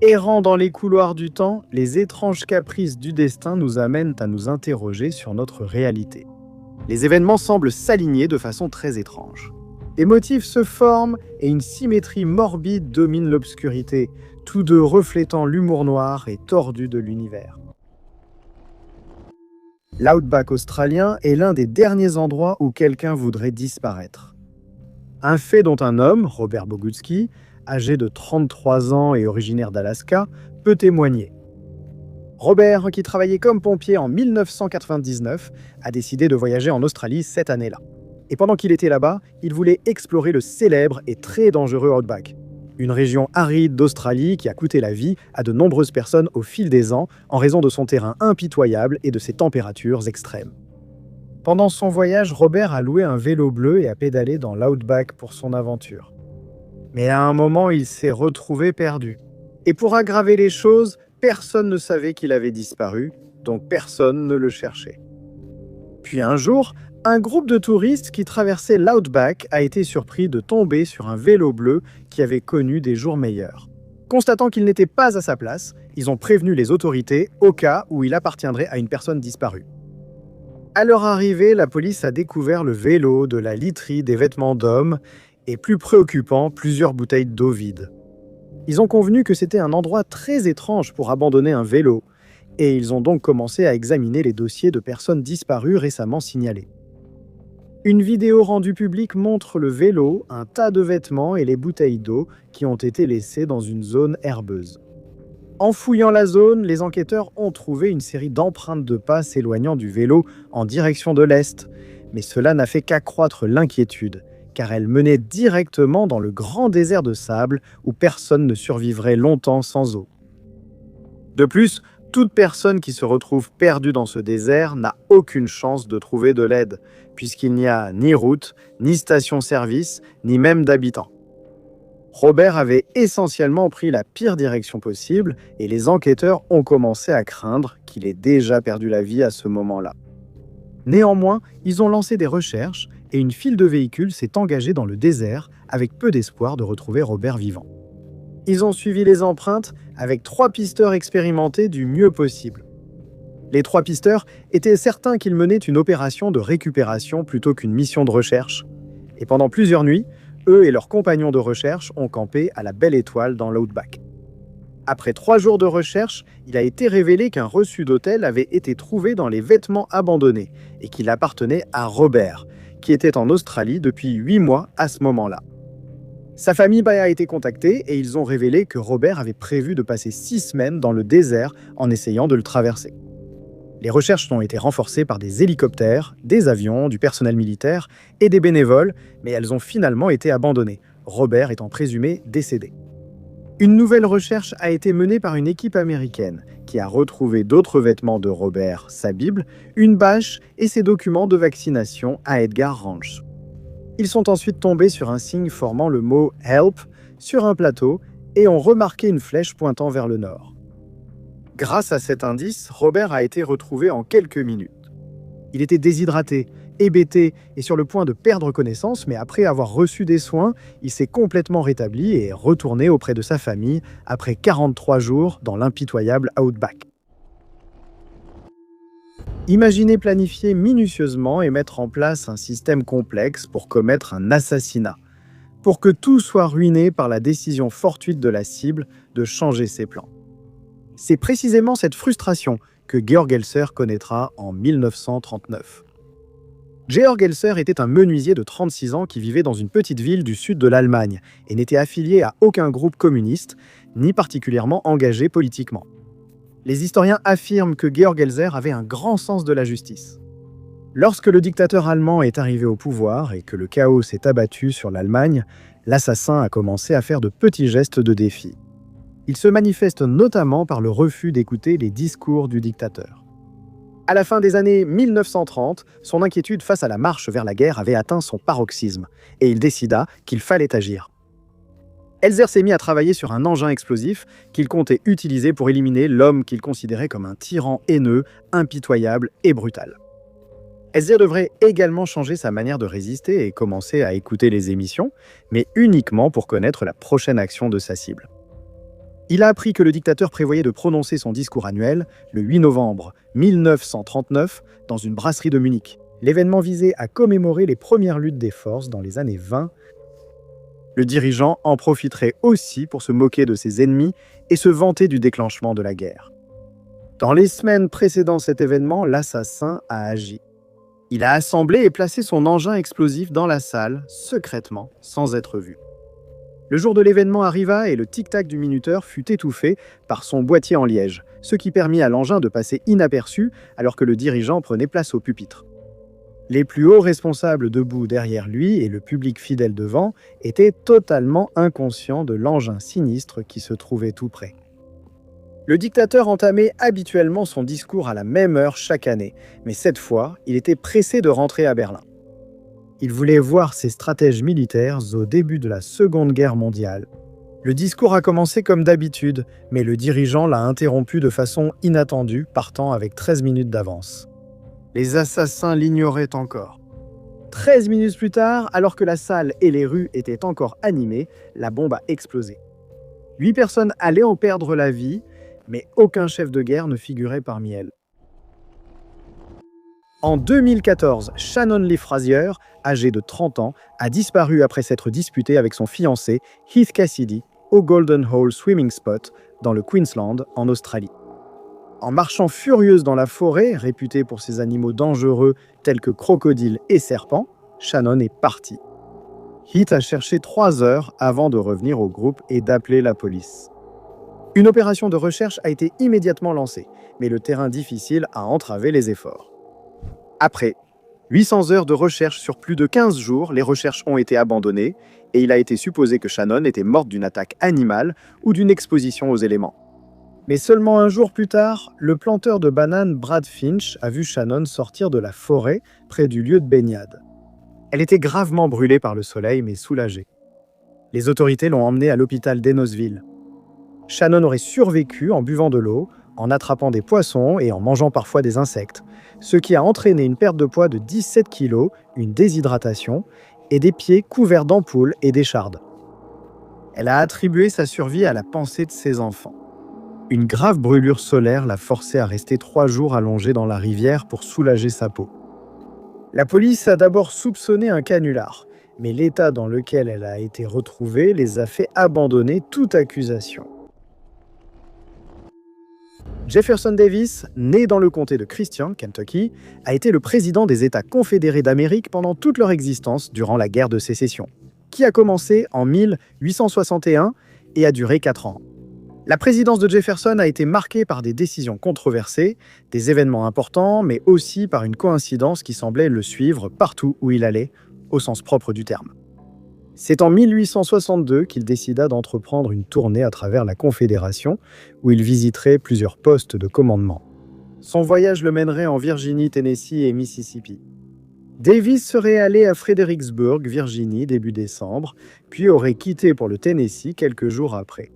Errant dans les couloirs du temps, les étranges caprices du destin nous amènent à nous interroger sur notre réalité. Les événements semblent s'aligner de façon très étrange. Des motifs se forment et une symétrie morbide domine l'obscurité, tous deux reflétant l'humour noir et tordu de l'univers. L'outback australien est l'un des derniers endroits où quelqu'un voudrait disparaître. Un fait dont un homme, Robert Bogutsky, âgé de 33 ans et originaire d'Alaska, peut témoigner. Robert, qui travaillait comme pompier en 1999, a décidé de voyager en Australie cette année-là. Et pendant qu'il était là-bas, il voulait explorer le célèbre et très dangereux Outback, une région aride d'Australie qui a coûté la vie à de nombreuses personnes au fil des ans en raison de son terrain impitoyable et de ses températures extrêmes. Pendant son voyage, Robert a loué un vélo bleu et a pédalé dans l'Outback pour son aventure. Mais à un moment, il s'est retrouvé perdu. Et pour aggraver les choses, personne ne savait qu'il avait disparu, donc personne ne le cherchait. Puis un jour, un groupe de touristes qui traversait l'Outback a été surpris de tomber sur un vélo bleu qui avait connu des jours meilleurs. Constatant qu'il n'était pas à sa place, ils ont prévenu les autorités au cas où il appartiendrait à une personne disparue. À leur arrivée, la police a découvert le vélo, de la literie, des vêtements d'hommes et, plus préoccupant, plusieurs bouteilles d'eau vides. Ils ont convenu que c'était un endroit très étrange pour abandonner un vélo, et ils ont donc commencé à examiner les dossiers de personnes disparues récemment signalées. Une vidéo rendue publique montre le vélo, un tas de vêtements et les bouteilles d'eau qui ont été laissées dans une zone herbeuse. En fouillant la zone, les enquêteurs ont trouvé une série d'empreintes de pas s'éloignant du vélo en direction de l'est, mais cela n'a fait qu'accroître l'inquiétude, car elles menaient directement dans le grand désert de sable où personne ne survivrait longtemps sans eau. De plus, toute personne qui se retrouve perdue dans ce désert n'a aucune chance de trouver de l'aide, puisqu'il n'y a ni route, ni station-service, ni même d'habitants. Robert avait essentiellement pris la pire direction possible et les enquêteurs ont commencé à craindre qu'il ait déjà perdu la vie à ce moment-là. Néanmoins, ils ont lancé des recherches et une file de véhicules s'est engagée dans le désert avec peu d'espoir de retrouver Robert vivant. Ils ont suivi les empreintes avec 3 pisteurs expérimentés du mieux possible. Les 3 pisteurs étaient certains qu'ils menaient une opération de récupération plutôt qu'une mission de recherche. Et pendant plusieurs nuits, eux et leurs compagnons de recherche ont campé à la Belle Étoile dans l'Outback. Après 3 jours de recherche, il a été révélé qu'un reçu d'hôtel avait été trouvé dans les vêtements abandonnés et qu'il appartenait à Robert, qui était en Australie depuis 8 mois à ce moment-là. Sa famille a été contactée et ils ont révélé que Robert avait prévu de passer 6 semaines dans le désert en essayant de le traverser. Les recherches ont été renforcées par des hélicoptères, des avions, du personnel militaire et des bénévoles, mais elles ont finalement été abandonnées, Robert étant présumé décédé. Une nouvelle recherche a été menée par une équipe américaine qui a retrouvé d'autres vêtements de Robert, sa Bible, une bâche et ses documents de vaccination à Edgar Ranch. Ils sont ensuite tombés sur un signe formant le mot « Help » sur un plateau et ont remarqué une flèche pointant vers le nord. Grâce à cet indice, Robert a été retrouvé en quelques minutes. Il était déshydraté, hébété et sur le point de perdre connaissance, mais après avoir reçu des soins, il s'est complètement rétabli et est retourné auprès de sa famille après 43 jours dans l'impitoyable Outback. Imaginez planifier minutieusement et mettre en place un système complexe pour commettre un assassinat, pour que tout soit ruiné par la décision fortuite de la cible de changer ses plans. C'est précisément cette frustration que Georg Elser connaîtra en 1939. Georg Elser était un menuisier de 36 ans qui vivait dans une petite ville du sud de l'Allemagne et n'était affilié à aucun groupe communiste, ni particulièrement engagé politiquement. Les historiens affirment que Georg Elser avait un grand sens de la justice. Lorsque le dictateur allemand est arrivé au pouvoir et que le chaos s'est abattu sur l'Allemagne, l'assassin a commencé à faire de petits gestes de défi. Il se manifeste notamment par le refus d'écouter les discours du dictateur. À la fin des années 1930, son inquiétude face à la marche vers la guerre avait atteint son paroxysme, et il décida qu'il fallait agir. Elser s'est mis à travailler sur un engin explosif qu'il comptait utiliser pour éliminer l'homme qu'il considérait comme un tyran haineux, impitoyable et brutal. Elser devrait également changer sa manière de résister et commencer à écouter les émissions, mais uniquement pour connaître la prochaine action de sa cible. Il a appris que le dictateur prévoyait de prononcer son discours annuel le 8 novembre 1939 dans une brasserie de Munich. L'événement visait à commémorer les premières luttes des forces dans les années 20. Le dirigeant en profiterait aussi pour se moquer de ses ennemis et se vanter du déclenchement de la guerre. Dans les semaines précédant cet événement, l'assassin a agi. Il a assemblé et placé son engin explosif dans la salle, secrètement, sans être vu. Le jour de l'événement arriva et le tic-tac du minuteur fut étouffé par son boîtier en liège, ce qui permit à l'engin de passer inaperçu alors que le dirigeant prenait place au pupitre. Les plus hauts responsables debout derrière lui et le public fidèle devant étaient totalement inconscients de l'engin sinistre qui se trouvait tout près. Le dictateur entamait habituellement son discours à la même heure chaque année, mais cette fois, il était pressé de rentrer à Berlin. Il voulait voir ses stratèges militaires au début de la Seconde Guerre mondiale. Le discours a commencé comme d'habitude, mais le dirigeant l'a interrompu de façon inattendue, partant avec 13 minutes d'avance. Les assassins l'ignoraient encore. 13 minutes plus tard, alors que la salle et les rues étaient encore animées, la bombe a explosé. 8 personnes allaient en perdre la vie, mais aucun chef de guerre ne figurait parmi elles. En 2014, Shannon Lee Frazier, âgée de 30 ans, a disparu après s'être disputée avec son fiancé, Heath Cassidy, au Golden Hole Swimming Spot, dans le Queensland, en Australie. En marchant furieuse dans la forêt, réputée pour ses animaux dangereux tels que crocodiles et serpents, Shannon est partie. Heath a cherché 3 heures avant de revenir au groupe et d'appeler la police. Une opération de recherche a été immédiatement lancée, mais le terrain difficile a entravé les efforts. Après 800 heures de recherche sur plus de 15 jours, les recherches ont été abandonnées et il a été supposé que Shannon était morte d'une attaque animale ou d'une exposition aux éléments. Mais seulement un jour plus tard, le planteur de bananes Brad Finch a vu Shannon sortir de la forêt près du lieu de baignade. Elle était gravement brûlée par le soleil, mais soulagée. Les autorités l'ont emmenée à l'hôpital d'Enosville. Shannon aurait survécu en buvant de l'eau, en attrapant des poissons et en mangeant parfois des insectes, ce qui a entraîné une perte de poids de 17 kg, une déshydratation et des pieds couverts d'ampoules et d'échardes. Elle a attribué sa survie à la pensée de ses enfants. Une grave brûlure solaire l'a forcée à rester 3 jours allongée dans la rivière pour soulager sa peau. La police a d'abord soupçonné un canular, mais l'état dans lequel elle a été retrouvée les a fait abandonner toute accusation. Jefferson Davis, né dans le comté de Christian, Kentucky, a été le président des États confédérés d'Amérique pendant toute leur existence durant la guerre de sécession, qui a commencé en 1861 et a duré 4 ans. La présidence de Jefferson a été marquée par des décisions controversées, des événements importants, mais aussi par une coïncidence qui semblait le suivre partout où il allait, au sens propre du terme. C'est en 1862 qu'il décida d'entreprendre une tournée à travers la Confédération, où il visiterait plusieurs postes de commandement. Son voyage le mènerait en Virginie, Tennessee et Mississippi. Davis serait allé à Fredericksburg, Virginie, début décembre, puis aurait quitté pour le Tennessee quelques jours après.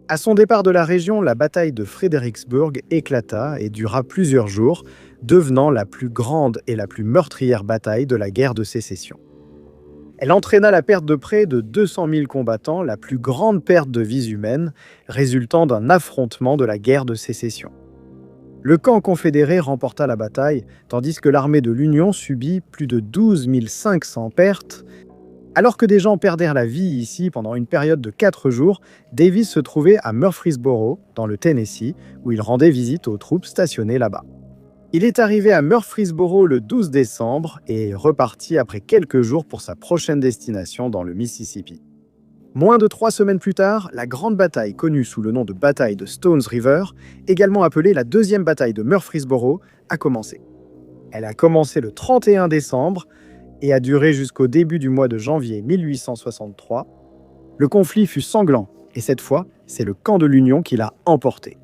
À son départ de la région, la bataille de Fredericksburg éclata et dura plusieurs jours, devenant la plus grande et la plus meurtrière bataille de la guerre de sécession. Elle entraîna la perte de près de 200 000 combattants, la plus grande perte de vies humaines, résultant d'un affrontement de la guerre de sécession. Le camp confédéré remporta la bataille, tandis que l'armée de l'Union subit plus de 12 500 pertes. Alors que des gens perdèrent la vie ici pendant une période de 4 jours, Davis se trouvait à Murfreesboro, dans le Tennessee, où il rendait visite aux troupes stationnées là-bas. Il est arrivé à Murfreesboro le 12 décembre et est reparti après quelques jours pour sa prochaine destination dans le Mississippi. Moins de 3 semaines plus tard, la grande bataille connue sous le nom de bataille de Stones River, également appelée la deuxième bataille de Murfreesboro, a commencé. Elle a commencé le 31 décembre et a duré jusqu'au début du mois de janvier 1863. Le conflit fut sanglant et cette fois, c'est le camp de l'Union qui l'a emporté.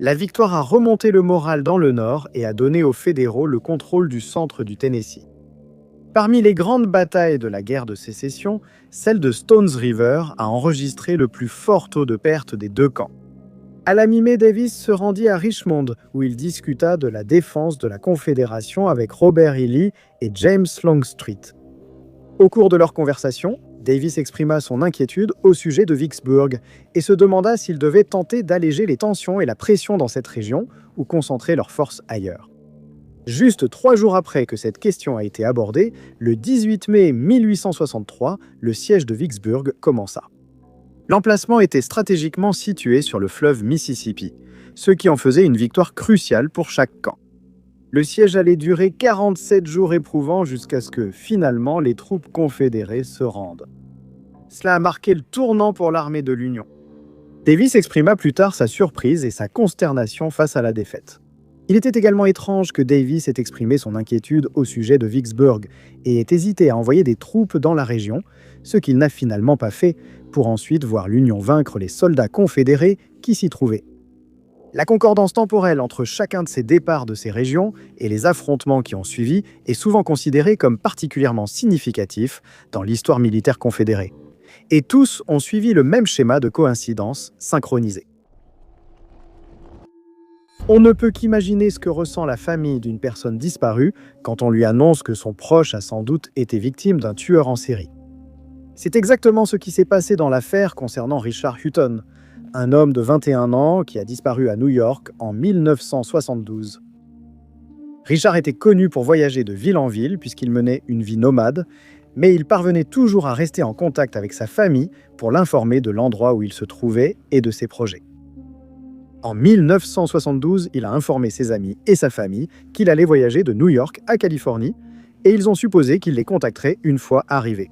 La victoire a remonté le moral dans le Nord et a donné aux fédéraux le contrôle du centre du Tennessee. Parmi les grandes batailles de la guerre de sécession, celle de Stones River a enregistré le plus fort taux de perte des deux camps. À la mi-mai, Davis se rendit à Richmond, où il discuta de la défense de la Confédération avec Robert E. Lee et James Longstreet. Au cours de leur conversation, Davis exprima son inquiétude au sujet de Vicksburg et se demanda s'il devait tenter d'alléger les tensions et la pression dans cette région ou concentrer leurs forces ailleurs. Juste 3 jours après que cette question a été abordée, le 18 mai 1863, le siège de Vicksburg commença. L'emplacement était stratégiquement situé sur le fleuve Mississippi, ce qui en faisait une victoire cruciale pour chaque camp. Le siège allait durer 47 jours éprouvants jusqu'à ce que, finalement, les troupes confédérées se rendent. Cela a marqué le tournant pour l'armée de l'Union. Davis exprima plus tard sa surprise et sa consternation face à la défaite. Il était également étrange que Davis ait exprimé son inquiétude au sujet de Vicksburg et ait hésité à envoyer des troupes dans la région, ce qu'il n'a finalement pas fait, pour ensuite voir l'Union vaincre les soldats confédérés qui s'y trouvaient. La concordance temporelle entre chacun de ces départs de ces régions et les affrontements qui ont suivi est souvent considérée comme particulièrement significatif dans l'histoire militaire confédérée. Et tous ont suivi le même schéma de coïncidence synchronisée. On ne peut qu'imaginer ce que ressent la famille d'une personne disparue quand on lui annonce que son proche a sans doute été victime d'un tueur en série. C'est exactement ce qui s'est passé dans l'affaire concernant Richard Hutton, un homme de 21 ans qui a disparu à New York en 1972. Richard était connu pour voyager de ville en ville puisqu'il menait une vie nomade, mais il parvenait toujours à rester en contact avec sa famille pour l'informer de l'endroit où il se trouvait et de ses projets. En 1972, il a informé ses amis et sa famille qu'il allait voyager de New York à Californie et ils ont supposé qu'il les contacterait une fois arrivé.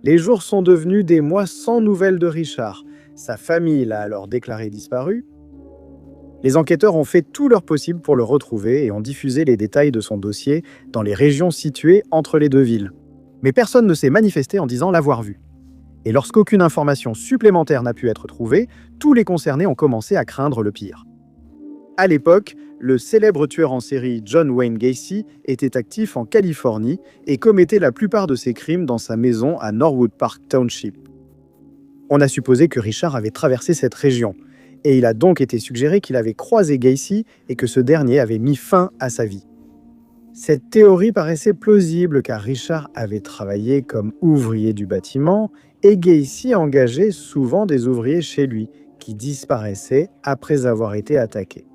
Les jours sont devenus des mois sans nouvelles de Richard. Sa famille l'a alors déclaré disparu. Les enquêteurs ont fait tout leur possible pour le retrouver et ont diffusé les détails de son dossier dans les régions situées entre les deux villes. Mais personne ne s'est manifesté en disant l'avoir vu. Et lorsqu'aucune information supplémentaire n'a pu être trouvée, tous les concernés ont commencé à craindre le pire. À l'époque, le célèbre tueur en série John Wayne Gacy était actif en Californie et commettait la plupart de ses crimes dans sa maison à Norwood Park Township. On a supposé que Richard avait traversé cette région, et il a donc été suggéré qu'il avait croisé Gacy et que ce dernier avait mis fin à sa vie. Cette théorie paraissait plausible car Richard avait travaillé comme ouvrier du bâtiment et Gacy engageait souvent des ouvriers chez lui qui disparaissaient après avoir été attaqués.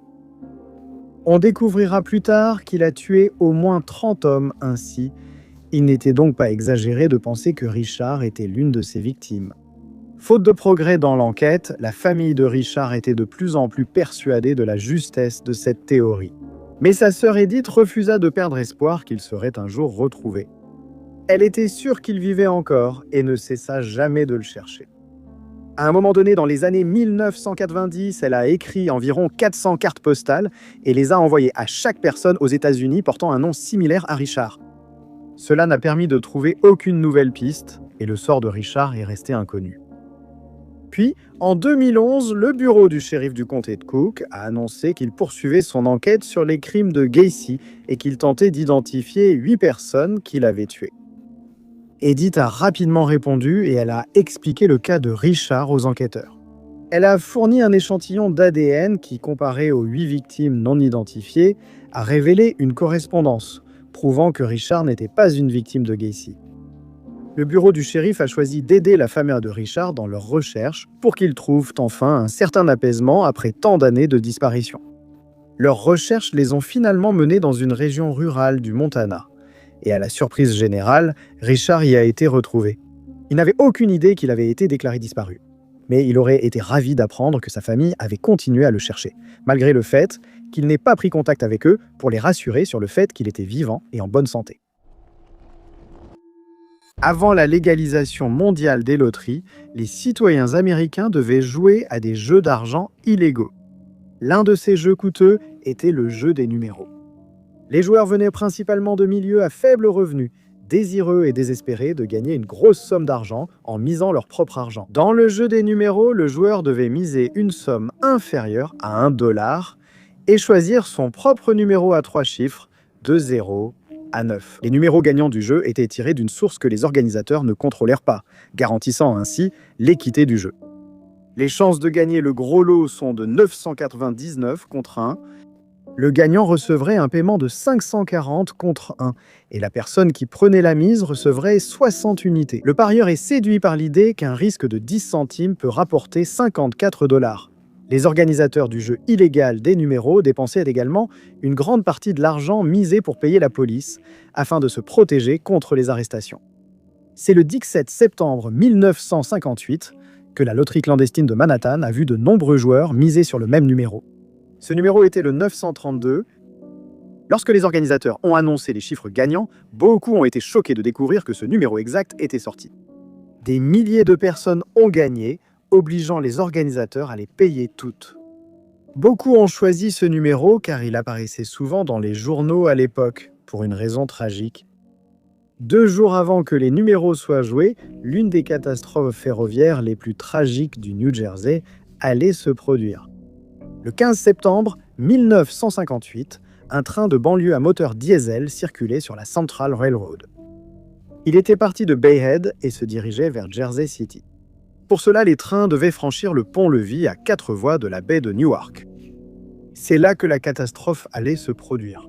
On découvrira plus tard qu'il a tué au moins 30 hommes ainsi. Il n'était donc pas exagéré de penser que Richard était l'une de ses victimes. Faute de progrès dans l'enquête, la famille de Richard était de plus en plus persuadée de la justesse de cette théorie. Mais sa sœur Edith refusa de perdre espoir qu'il serait un jour retrouvé. Elle était sûre qu'il vivait encore et ne cessa jamais de le chercher. À un moment donné, dans les années 1990, elle a écrit environ 400 cartes postales et les a envoyées à chaque personne aux États-Unis portant un nom similaire à Richard. Cela n'a permis de trouver aucune nouvelle piste et le sort de Richard est resté inconnu. Puis, en 2011, le bureau du shérif du comté de Cook a annoncé qu'il poursuivait son enquête sur les crimes de Gacy et qu'il tentait d'identifier 8 personnes qu'il avait tuées. Edith a rapidement répondu et elle a expliqué le cas de Richard aux enquêteurs. Elle a fourni un échantillon d'ADN qui, comparé aux 8 victimes non identifiées, a révélé une correspondance, prouvant que Richard n'était pas une victime de Gacy. Le bureau du shérif a choisi d'aider la famille de Richard dans leurs recherches pour qu'ils trouvent enfin un certain apaisement après tant d'années de disparition. Leurs recherches les ont finalement menés dans une région rurale du Montana. Et à la surprise générale, Richard y a été retrouvé. Il n'avait aucune idée qu'il avait été déclaré disparu. Mais il aurait été ravi d'apprendre que sa famille avait continué à le chercher, malgré le fait qu'il n'ait pas pris contact avec eux pour les rassurer sur le fait qu'il était vivant et en bonne santé. Avant la légalisation mondiale des loteries, les citoyens américains devaient jouer à des jeux d'argent illégaux. L'un de ces jeux coûteux était le jeu des numéros. Les joueurs venaient principalement de milieux à faible revenu, désireux et désespérés de gagner une grosse somme d'argent en misant leur propre argent. Dans le jeu des numéros, le joueur devait miser une somme inférieure à $1 et choisir son propre numéro à 3 chiffres, de 0 à 9. Les numéros gagnants du jeu étaient tirés d'une source que les organisateurs ne contrôlèrent pas, garantissant ainsi l'équité du jeu. Les chances de gagner le gros lot sont de 999 contre 1. Le gagnant recevrait un paiement de 540 contre 1 et la personne qui prenait la mise recevrait 60 unités. Le parieur est séduit par l'idée qu'un risque de 10 centimes peut rapporter 54 $. Les organisateurs du jeu illégal des numéros dépensaient également une grande partie de l'argent misé pour payer la police afin de se protéger contre les arrestations. C'est le 17 septembre 1958 que la loterie clandestine de Manhattan a vu de nombreux joueurs miser sur le même numéro. Ce numéro était le 932. Lorsque les organisateurs ont annoncé les chiffres gagnants, beaucoup ont été choqués de découvrir que ce numéro exact était sorti. Des milliers de personnes ont gagné, obligeant les organisateurs à les payer toutes. Beaucoup ont choisi ce numéro car il apparaissait souvent dans les journaux à l'époque, pour une raison tragique. 2 jours avant que les numéros soient joués, l'une des catastrophes ferroviaires les plus tragiques du New Jersey allait se produire. Le 15 septembre 1958, un train de banlieue à moteur diesel circulait sur la Central Railroad. Il était parti de Bayhead et se dirigeait vers Jersey City. Pour cela, les trains devaient franchir le pont-levis à 4 voies de la baie de Newark. C'est là que la catastrophe allait se produire.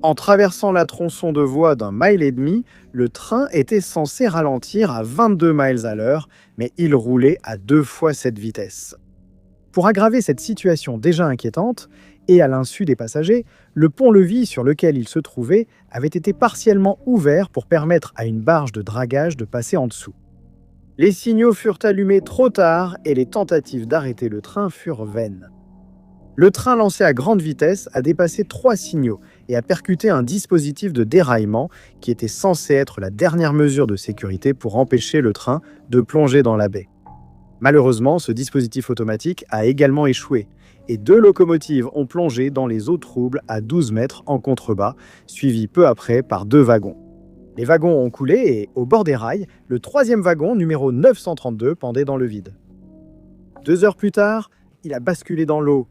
En traversant la tronçon de voie d'1,5 miles, le train était censé ralentir à 22 miles à l'heure, mais il roulait à 2 fois cette vitesse. Pour aggraver cette situation déjà inquiétante, et à l'insu des passagers, le pont-levis sur lequel il se trouvait avait été partiellement ouvert pour permettre à une barge de dragage de passer en dessous. Les signaux furent allumés trop tard et les tentatives d'arrêter le train furent vaines. Le train lancé à grande vitesse a dépassé 3 signaux et a percuté un dispositif de déraillement qui était censé être la dernière mesure de sécurité pour empêcher le train de plonger dans la baie. Malheureusement, ce dispositif automatique a également échoué et 2 locomotives ont plongé dans les eaux troubles à 12 mètres en contrebas, suivis peu après par 2 wagons. Les wagons ont coulé et, au bord des rails, le 3e wagon, numéro 932, pendait dans le vide. 2 heures plus tard, il a basculé dans l'eau.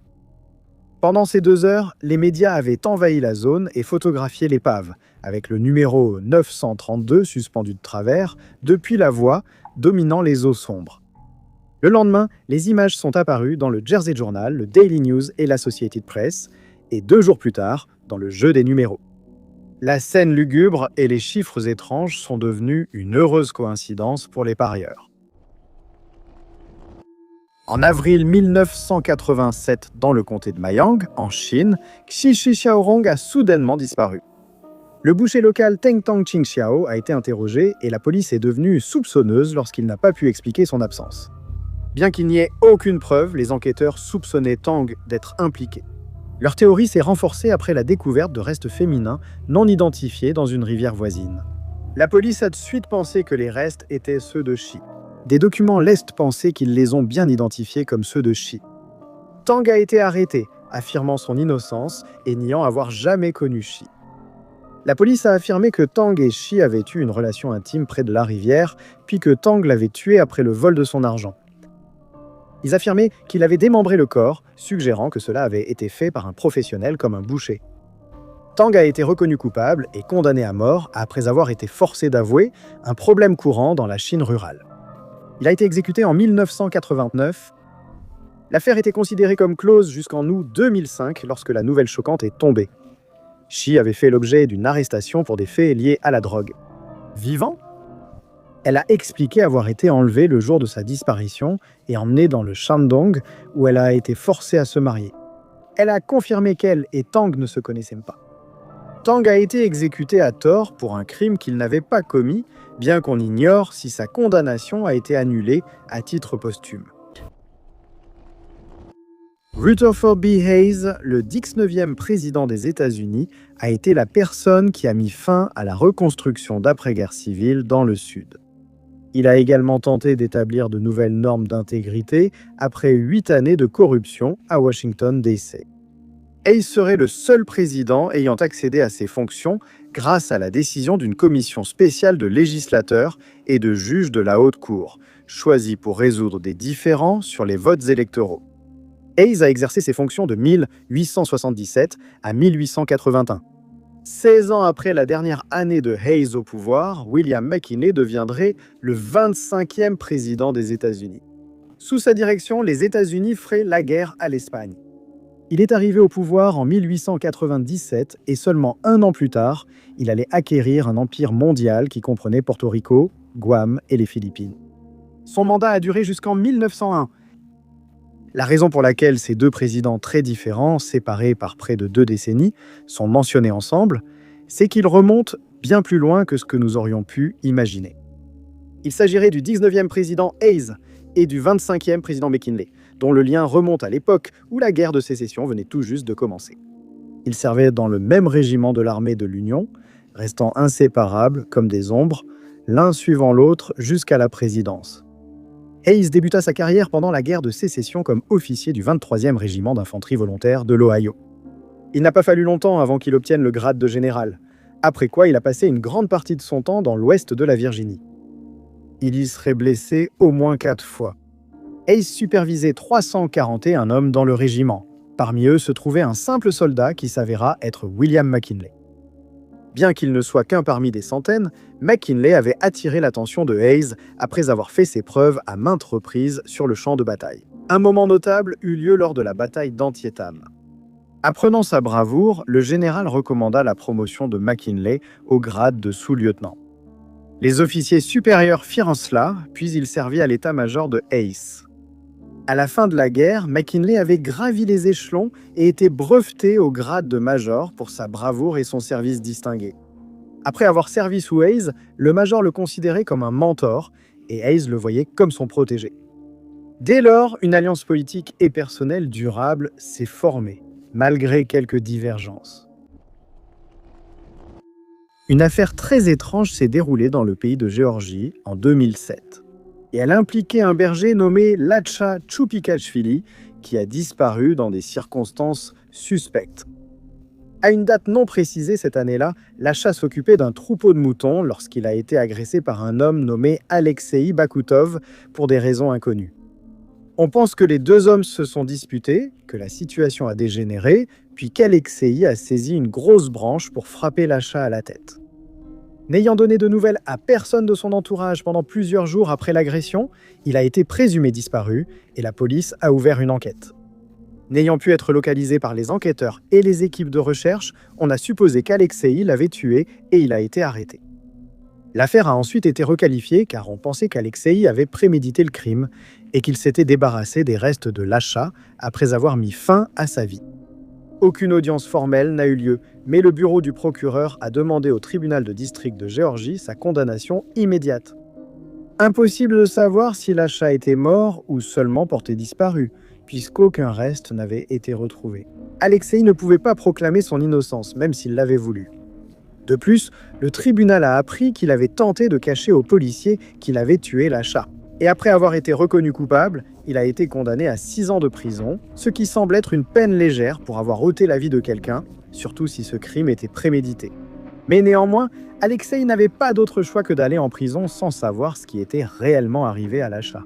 Pendant ces 2 heures, les médias avaient envahi la zone et photographié l'épave, avec le numéro 932 suspendu de travers, depuis la voie, dominant les eaux sombres. Le lendemain, les images sont apparues dans le Jersey Journal, le Daily News et l'Associated Press, et 2 jours plus tard, dans le jeu des numéros. La scène lugubre et les chiffres étranges sont devenus une heureuse coïncidence pour les parieurs. En avril 1987, dans le comté de Mayang, en Chine, Xi Xiaorong a soudainement disparu. Le boucher local Teng Tang Qingxiao a été interrogé et la police est devenue soupçonneuse lorsqu'il n'a pas pu expliquer son absence. Bien qu'il n'y ait aucune preuve, les enquêteurs soupçonnaient Tang d'être impliqué. Leur théorie s'est renforcée après la découverte de restes féminins non identifiés dans une rivière voisine. La police a de suite pensé que les restes étaient ceux de Xi. Des documents laissent penser qu'ils les ont bien identifiés comme ceux de Xi. Tang a été arrêté, affirmant son innocence et niant avoir jamais connu Xi. La police a affirmé que Tang et Xi avaient eu une relation intime près de la rivière, puis que Tang l'avait tué après le vol de son argent. Ils affirmaient qu'il avait démembré le corps, suggérant que cela avait été fait par un professionnel comme un boucher. Tang a été reconnu coupable et condamné à mort après avoir été forcé d'avouer, un problème courant dans la Chine rurale. Il a été exécuté en 1989. L'affaire était considérée comme close jusqu'en août 2005 lorsque la nouvelle choquante est tombée. Xi avait fait l'objet d'une arrestation pour des faits liés à la drogue. Vivant, elle a expliqué avoir été enlevée le jour de sa disparition et emmenée dans le Shandong où elle a été forcée à se marier. Elle a confirmé qu'elle et Tang ne se connaissaient pas. Tang a été exécuté à tort pour un crime qu'il n'avait pas commis, bien qu'on ignore si sa condamnation a été annulée à titre posthume. Rutherford B. Hayes, le 19e président des États-Unis, a été la personne qui a mis fin à la reconstruction d'après-guerre civile dans le Sud. Il a également tenté d'établir de nouvelles normes d'intégrité après 8 années de corruption à Washington, D.C. Hayes serait le seul président ayant accédé à ces fonctions grâce à la décision d'une commission spéciale de législateurs et de juges de la Haute Cour, choisie pour résoudre des différends sur les votes électoraux. Hayes a exercé ses fonctions de 1877 à 1881. 16 ans après la dernière année de Hayes au pouvoir, William McKinley deviendrait le 25e président des États-Unis. Sous sa direction, les États-Unis feraient la guerre à l'Espagne. Il est arrivé au pouvoir en 1897 et seulement un an plus tard, il allait acquérir un empire mondial qui comprenait Porto Rico, Guam et les Philippines. Son mandat a duré jusqu'en 1901. La raison pour laquelle ces deux présidents très différents, séparés par près de 2 décennies, sont mentionnés ensemble, c'est qu'ils remontent bien plus loin que ce que nous aurions pu imaginer. Il s'agirait du 19e président Hayes et du 25e président McKinley, dont le lien remonte à l'époque où la guerre de sécession venait tout juste de commencer. Ils servaient dans le même régiment de l'armée de l'Union, restant inséparables comme des ombres, l'un suivant l'autre jusqu'à la présidence. Hayes débuta sa carrière pendant la guerre de sécession comme officier du 23e régiment d'infanterie volontaire de l'Ohio. Il n'a pas fallu longtemps avant qu'il obtienne le grade de général, après quoi il a passé une grande partie de son temps dans l'ouest de la Virginie. Il y serait blessé au moins 4 fois. Hayes supervisait 341 hommes dans le régiment. Parmi eux se trouvait un simple soldat qui s'avéra être William McKinley. Bien qu'il ne soit qu'un parmi des centaines, McKinley avait attiré l'attention de Hayes après avoir fait ses preuves à maintes reprises sur le champ de bataille. Un moment notable eut lieu lors de la bataille d'Antietam. Apprenant sa bravoure, le général recommanda la promotion de McKinley au grade de sous-lieutenant. Les officiers supérieurs firent cela, puis il servit à l'état-major de Hayes. À la fin de la guerre, McKinley avait gravi les échelons et été breveté au grade de major pour sa bravoure et son service distingué. Après avoir servi sous Hayes, le major le considérait comme un mentor et Hayes le voyait comme son protégé. Dès lors, une alliance politique et personnelle durable s'est formée, malgré quelques divergences. Une affaire très étrange s'est déroulée dans le pays de Géorgie en 2007. Et elle impliquait un berger nommé Lacha Choupikachvili qui a disparu dans des circonstances suspectes. À une date non précisée cette année-là, Lacha s'occupait d'un troupeau de moutons lorsqu'il a été agressé par un homme nommé Alexei Bakutov pour des raisons inconnues. On pense que les deux hommes se sont disputés, que la situation a dégénéré, puis qu'Alexei a saisi une grosse branche pour frapper Lacha à la tête. N'ayant donné de nouvelles à personne de son entourage pendant plusieurs jours après l'agression, il a été présumé disparu et la police a ouvert une enquête. N'ayant pu être localisé par les enquêteurs et les équipes de recherche, on a supposé qu'Alexei l'avait tué et il a été arrêté. L'affaire a ensuite été requalifiée car on pensait qu'Alexei avait prémédité le crime et qu'il s'était débarrassé des restes de Lacha après avoir mis fin à sa vie. Aucune audience formelle n'a eu lieu, mais le bureau du procureur a demandé au tribunal de district de Géorgie sa condamnation immédiate. Impossible de savoir si Lacha était mort ou seulement porté disparu, puisqu'aucun reste n'avait été retrouvé. Alexei ne pouvait pas proclamer son innocence, même s'il l'avait voulu. De plus, le tribunal a appris qu'il avait tenté de cacher aux policiers qu'il avait tué Lacha. Et après avoir été reconnu coupable, il a été condamné à 6 ans de prison, ce qui semble être une peine légère pour avoir ôté la vie de quelqu'un, surtout si ce crime était prémédité. Mais néanmoins, Alexei n'avait pas d'autre choix que d'aller en prison sans savoir ce qui était réellement arrivé à Lacha.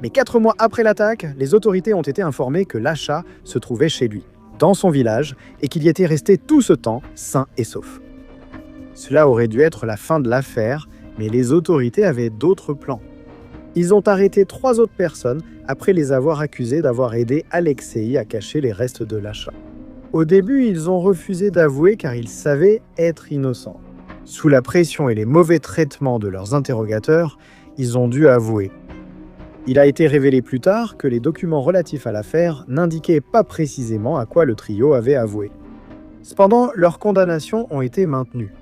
Mais 4 mois après l'attaque, les autorités ont été informées que Lacha se trouvait chez lui, dans son village, et qu'il y était resté tout ce temps sain et sauf. Cela aurait dû être la fin de l'affaire, mais les autorités avaient d'autres plans. Ils ont arrêté 3 autres personnes après les avoir accusés d'avoir aidé Alexei à cacher les restes de Lacha. Au début, ils ont refusé d'avouer car ils savaient être innocents. Sous la pression et les mauvais traitements de leurs interrogateurs, ils ont dû avouer. Il a été révélé plus tard que les documents relatifs à l'affaire n'indiquaient pas précisément à quoi le trio avait avoué. Cependant, leurs condamnations ont été maintenues.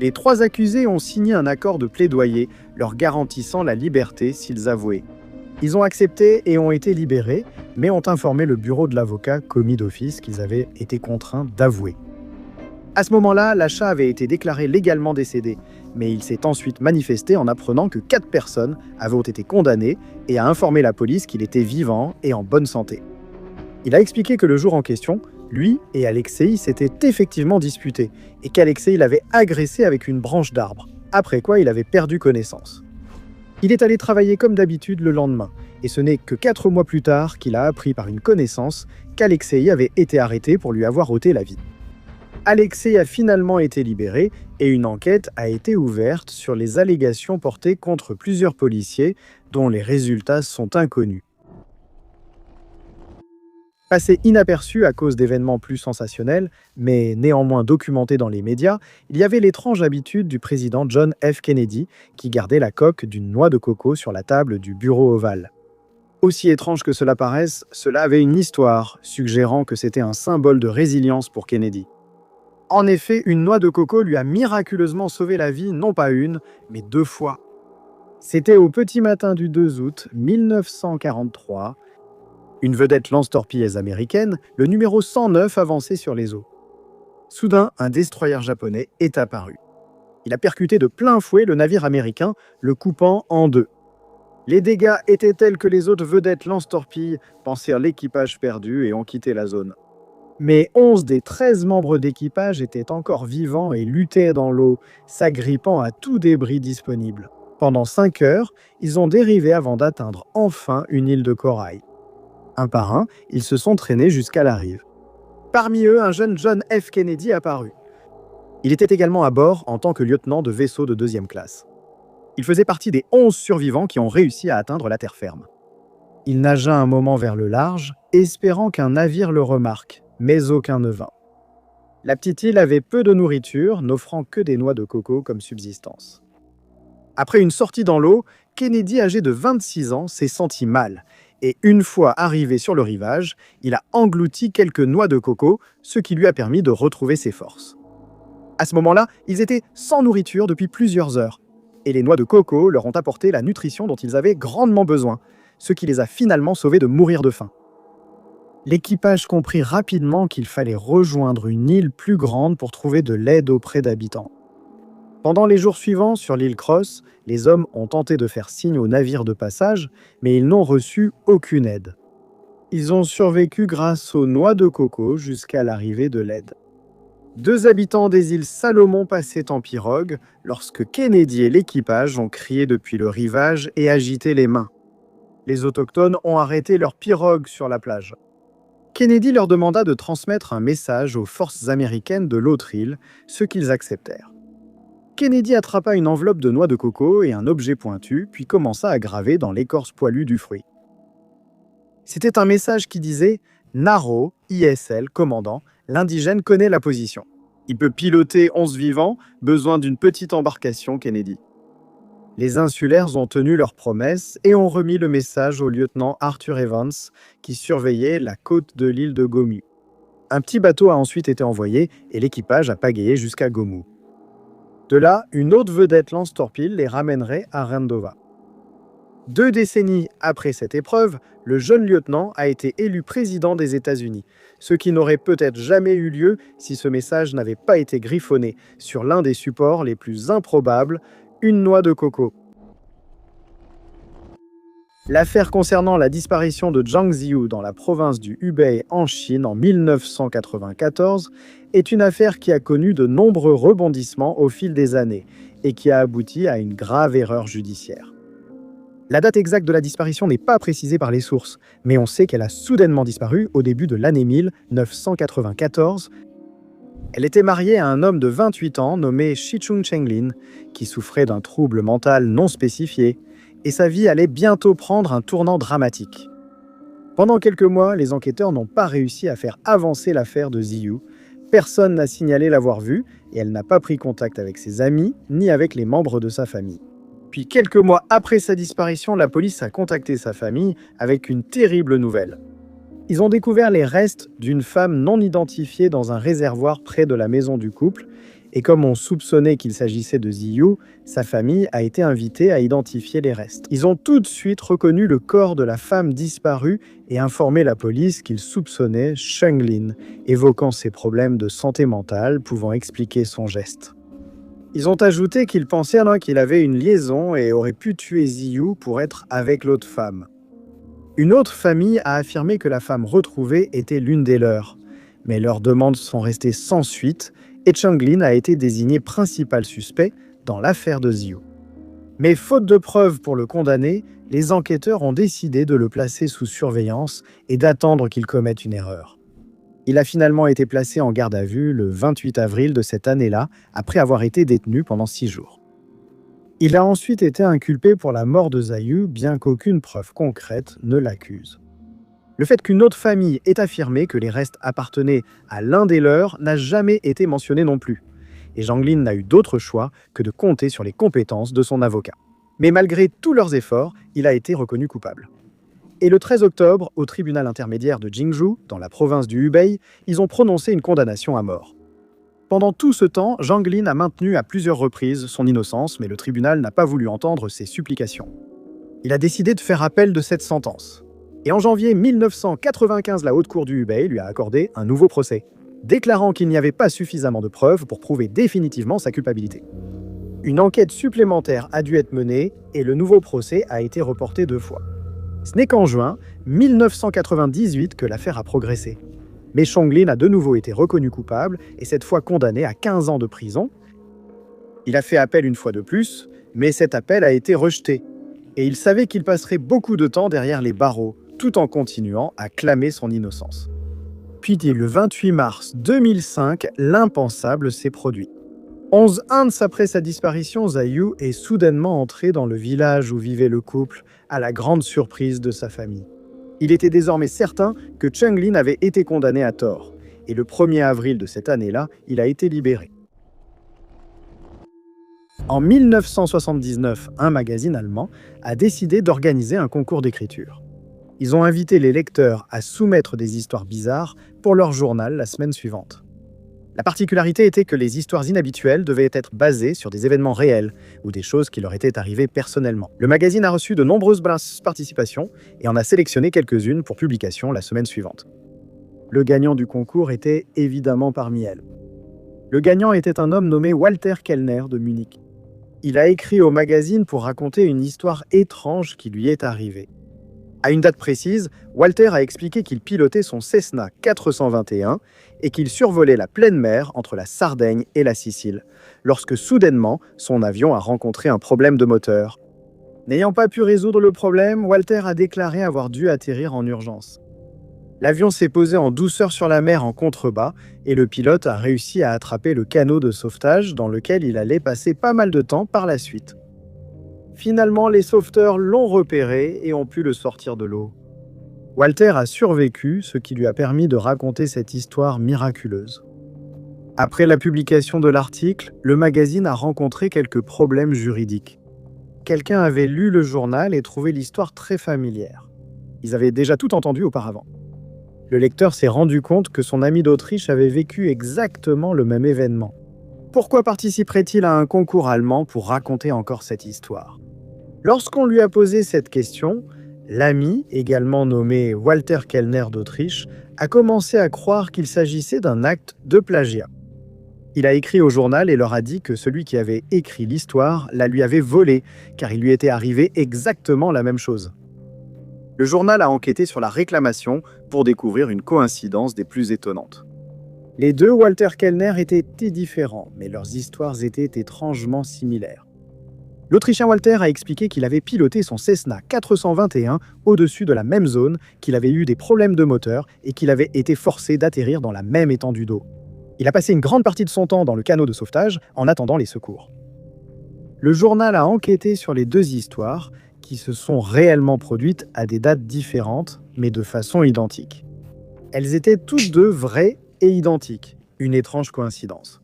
Les 3 accusés ont signé un accord de plaidoyer leur garantissant la liberté s'ils avouaient. Ils ont accepté et ont été libérés, mais ont informé le bureau de l'avocat commis d'office qu'ils avaient été contraints d'avouer. À ce moment-là, Lacha avait été déclaré légalement décédé, mais il s'est ensuite manifesté en apprenant que 4 personnes avaient été condamnées et a informé la police qu'il était vivant et en bonne santé. Il a expliqué que le jour en question, lui et Alexei s'étaient effectivement disputés et qu'Alexei l'avait agressé avec une branche d'arbre, après quoi il avait perdu connaissance. Il est allé travailler comme d'habitude le lendemain, et ce n'est que 4 mois plus tard qu'il a appris par une connaissance qu'Alexei avait été arrêté pour lui avoir ôté la vie. Alexei a finalement été libéré et une enquête a été ouverte sur les allégations portées contre plusieurs policiers dont les résultats sont inconnus. Passé inaperçu à cause d'événements plus sensationnels, mais néanmoins documentés dans les médias, il y avait l'étrange habitude du président John F. Kennedy qui gardait la coque d'une noix de coco sur la table du bureau ovale. Aussi étrange que cela paraisse, cela avait une histoire, suggérant que c'était un symbole de résilience pour Kennedy. En effet, une noix de coco lui a miraculeusement sauvé la vie, non pas une, mais 2 fois. C'était au petit matin du 2 août 1943. Une vedette lance-torpilleuse américaine, le numéro 109 avançait sur les eaux. Soudain, un destroyer japonais est apparu. Il a percuté de plein fouet le navire américain, le coupant en 2. Les dégâts étaient tels que les autres vedettes lance-torpilles pensèrent l'équipage perdu et ont quitté la zone. Mais 11 des 13 membres d'équipage étaient encore vivants et luttaient dans l'eau, s'agrippant à tout débris disponible. Pendant 5 heures, ils ont dérivé avant d'atteindre enfin une île de corail. Un par un, ils se sont traînés jusqu'à la rive. Parmi eux, un jeune John F. Kennedy apparut. Il était également à bord en tant que lieutenant de vaisseau de 2e classe. Il faisait partie des 11 survivants qui ont réussi à atteindre la terre ferme. Il nagea un moment vers le large, espérant qu'un navire le remarque, mais aucun ne vint. La petite île avait peu de nourriture, n'offrant que des noix de coco comme subsistance. Après une sortie dans l'eau, Kennedy, âgé de 26 ans, s'est senti mal. Et une fois arrivé sur le rivage, il a englouti quelques noix de coco, ce qui lui a permis de retrouver ses forces. À ce moment-là, ils étaient sans nourriture depuis plusieurs heures, et les noix de coco leur ont apporté la nutrition dont ils avaient grandement besoin, ce qui les a finalement sauvés de mourir de faim. L'équipage comprit rapidement qu'il fallait rejoindre une île plus grande pour trouver de l'aide auprès d'habitants. Pendant les jours suivants, sur l'île Cross, les hommes ont tenté de faire signe aux navires de passage, mais ils n'ont reçu aucune aide. Ils ont survécu grâce aux noix de coco jusqu'à l'arrivée de l'aide. 2 habitants des îles Salomon passaient en pirogue lorsque Kennedy et l'équipage ont crié depuis le rivage et agité les mains. Les autochtones ont arrêté leur pirogue sur la plage. Kennedy leur demanda de transmettre un message aux forces américaines de l'autre île, ce qu'ils acceptèrent. Kennedy attrapa une enveloppe de noix de coco et un objet pointu, puis commença à graver dans l'écorce poilue du fruit. C'était un message qui disait « Naro, ISL, commandant, l'indigène connaît la position. Il peut piloter 11 vivants, besoin d'une petite embarcation, Kennedy. » Les insulaires ont tenu leur promesse et ont remis le message au lieutenant Arthur Evans, qui surveillait la côte de l'île de Gomu. Un petit bateau a ensuite été envoyé et l'équipage a pagayé jusqu'à Gomu. De là, une autre vedette lance-torpille les ramènerait à Rendova. 2 décennies après cette épreuve, le jeune lieutenant a été élu président des États-Unis, ce qui n'aurait peut-être jamais eu lieu si ce message n'avait pas été griffonné sur l'un des supports les plus improbables, une noix de coco. L'affaire concernant la disparition de Zhang Ziyu dans la province du Hubei en Chine en 1994 est une affaire qui a connu de nombreux rebondissements au fil des années et qui a abouti à une grave erreur judiciaire. La date exacte de la disparition n'est pas précisée par les sources, mais on sait qu'elle a soudainement disparu au début de l'année 1994. Elle était mariée à un homme de 28 ans nommé Shichung Chenglin, qui souffrait d'un trouble mental non spécifié, et sa vie allait bientôt prendre un tournant dramatique. Pendant quelques mois, les enquêteurs n'ont pas réussi à faire avancer l'affaire de Ziyu. Personne n'a signalé l'avoir vue, et elle n'a pas pris contact avec ses amis, ni avec les membres de sa famille. Puis quelques mois après sa disparition, la police a contacté sa famille avec une terrible nouvelle. Ils ont découvert les restes d'une femme non identifiée dans un réservoir près de la maison du couple, et comme on soupçonnait qu'il s'agissait de Ziyu, sa famille a été invitée à identifier les restes. Ils ont tout de suite reconnu le corps de la femme disparue et informé la police qu'ils soupçonnaient Chenglin, évoquant ses problèmes de santé mentale pouvant expliquer son geste. Ils ont ajouté qu'ils pensaient qu'il avait une liaison et aurait pu tuer Ziyu pour être avec l'autre femme. Une autre famille a affirmé que la femme retrouvée était l'une des leurs, mais leurs demandes sont restées sans suite et Chenglin a été désigné principal suspect dans l'affaire de Ziyu. Mais faute de preuves pour le condamner, les enquêteurs ont décidé de le placer sous surveillance et d'attendre qu'il commette une erreur. Il a finalement été placé en garde à vue le 28 avril de cette année-là, après avoir été détenu pendant 6 jours. Il a ensuite été inculpé pour la mort de Ziyu, bien qu'aucune preuve concrète ne l'accuse. Le fait qu'une autre famille ait affirmé que les restes appartenaient à l'un des leurs n'a jamais été mentionné non plus. Et Zhang-Lin n'a eu d'autre choix que de compter sur les compétences de son avocat. Mais malgré tous leurs efforts, il a été reconnu coupable. Et le 13 octobre, au tribunal intermédiaire de Jingzhou, dans la province du Hubei, ils ont prononcé une condamnation à mort. Pendant tout ce temps, Zhang-Lin a maintenu à plusieurs reprises son innocence, mais le tribunal n'a pas voulu entendre ses supplications. Il a décidé de faire appel de cette sentence. Et en janvier 1995, la Haute Cour du Hubei lui a accordé un nouveau procès, déclarant qu'il n'y avait pas suffisamment de preuves pour prouver définitivement sa culpabilité. Une enquête supplémentaire a dû être menée et le nouveau procès a été reporté 2 fois. Ce n'est qu'en juin 1998 que l'affaire a progressé. Mais Zhang-Lin a de nouveau été reconnu coupable et cette fois condamné à 15 ans de prison. Il a fait appel une fois de plus, mais cet appel a été rejeté. Et il savait qu'il passerait beaucoup de temps derrière les barreaux, tout en continuant à clamer son innocence. Puis le 28 mars 2005, l'impensable s'est produit. 11 ans après sa disparition, Zhayu est soudainement entré dans le village où vivait le couple, à la grande surprise de sa famille. Il était désormais certain que Zhang-Lin avait été condamné à tort, et le 1er avril de cette année-là, il a été libéré. En 1979, un magazine allemand a décidé d'organiser un concours d'écriture. Ils ont invité les lecteurs à soumettre des histoires bizarres pour leur journal la semaine suivante. La particularité était que les histoires inhabituelles devaient être basées sur des événements réels ou des choses qui leur étaient arrivées personnellement. Le magazine a reçu de nombreuses participations et en a sélectionné quelques-unes pour publication la semaine suivante. Le gagnant du concours était évidemment parmi elles. Le gagnant était un homme nommé Walter Kellner de Munich. Il a écrit au magazine pour raconter une histoire étrange qui lui est arrivée. À une date précise, Walter a expliqué qu'il pilotait son Cessna 421 et qu'il survolait la pleine mer entre la Sardaigne et la Sicile, lorsque soudainement, son avion a rencontré un problème de moteur. N'ayant pas pu résoudre le problème, Walter a déclaré avoir dû atterrir en urgence. L'avion s'est posé en douceur sur la mer en contrebas et le pilote a réussi à attraper le canot de sauvetage dans lequel il allait passer pas mal de temps par la suite. Finalement, les sauveteurs l'ont repéré et ont pu le sortir de l'eau. Walter a survécu, ce qui lui a permis de raconter cette histoire miraculeuse. Après la publication de l'article, le magazine a rencontré quelques problèmes juridiques. Quelqu'un avait lu le journal et trouvé l'histoire très familière. Ils avaient déjà tout entendu auparavant. Le lecteur s'est rendu compte que son ami d'Autriche avait vécu exactement le même événement. Pourquoi participerait-il à un concours allemand pour raconter encore cette histoire ? Lorsqu'on lui a posé cette question, l'ami, également nommé Walter Kellner d'Autriche, a commencé à croire qu'il s'agissait d'un acte de plagiat. Il a écrit au journal et leur a dit que celui qui avait écrit l'histoire la lui avait volée, car il lui était arrivé exactement la même chose. Le journal a enquêté sur la réclamation pour découvrir une coïncidence des plus étonnantes. Les deux Walter Kellner étaient différents, mais leurs histoires étaient étrangement similaires. L'Autrichien Walter a expliqué qu'il avait piloté son Cessna 421 au-dessus de la même zone, qu'il avait eu des problèmes de moteur et qu'il avait été forcé d'atterrir dans la même étendue d'eau. Il a passé une grande partie de son temps dans le canot de sauvetage en attendant les secours. Le journal a enquêté sur les deux histoires qui se sont réellement produites à des dates différentes, mais de façon identique. Elles étaient toutes deux vraies et identiques. Une étrange coïncidence.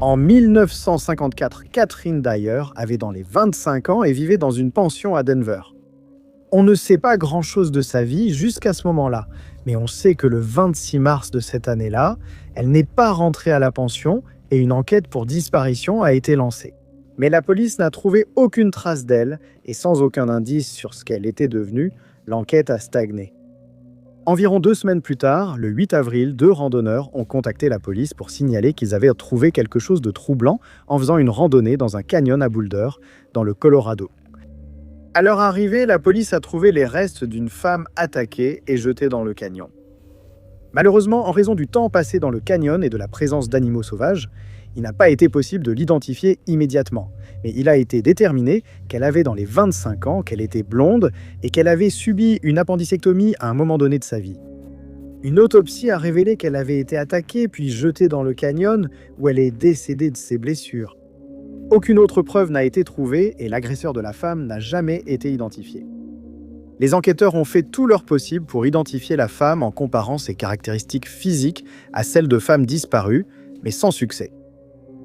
En 1954, Catherine Dyer avait dans les 25 ans et vivait dans une pension à Denver. On ne sait pas grand-chose de sa vie jusqu'à ce moment-là, mais on sait que le 26 mars de cette année-là, elle n'est pas rentrée à la pension et une enquête pour disparition a été lancée. Mais la police n'a trouvé aucune trace d'elle et sans aucun indice sur ce qu'elle était devenue, l'enquête a stagné. Environ 2 semaines plus tard, le 8 avril, 2 randonneurs ont contacté la police pour signaler qu'ils avaient trouvé quelque chose de troublant en faisant une randonnée dans un canyon à Boulder, dans le Colorado. À leur arrivée, la police a trouvé les restes d'une femme attaquée et jetée dans le canyon. Malheureusement, en raison du temps passé dans le canyon et de la présence d'animaux sauvages, il n'a pas été possible de l'identifier immédiatement. Mais il a été déterminé qu'elle avait dans les 25 ans, qu'elle était blonde et qu'elle avait subi une appendicectomie à un moment donné de sa vie. Une autopsie a révélé qu'elle avait été attaquée puis jetée dans le canyon où elle est décédée de ses blessures. Aucune autre preuve n'a été trouvée et l'agresseur de la femme n'a jamais été identifié. Les enquêteurs ont fait tout leur possible pour identifier la femme en comparant ses caractéristiques physiques à celles de femmes disparues, mais sans succès.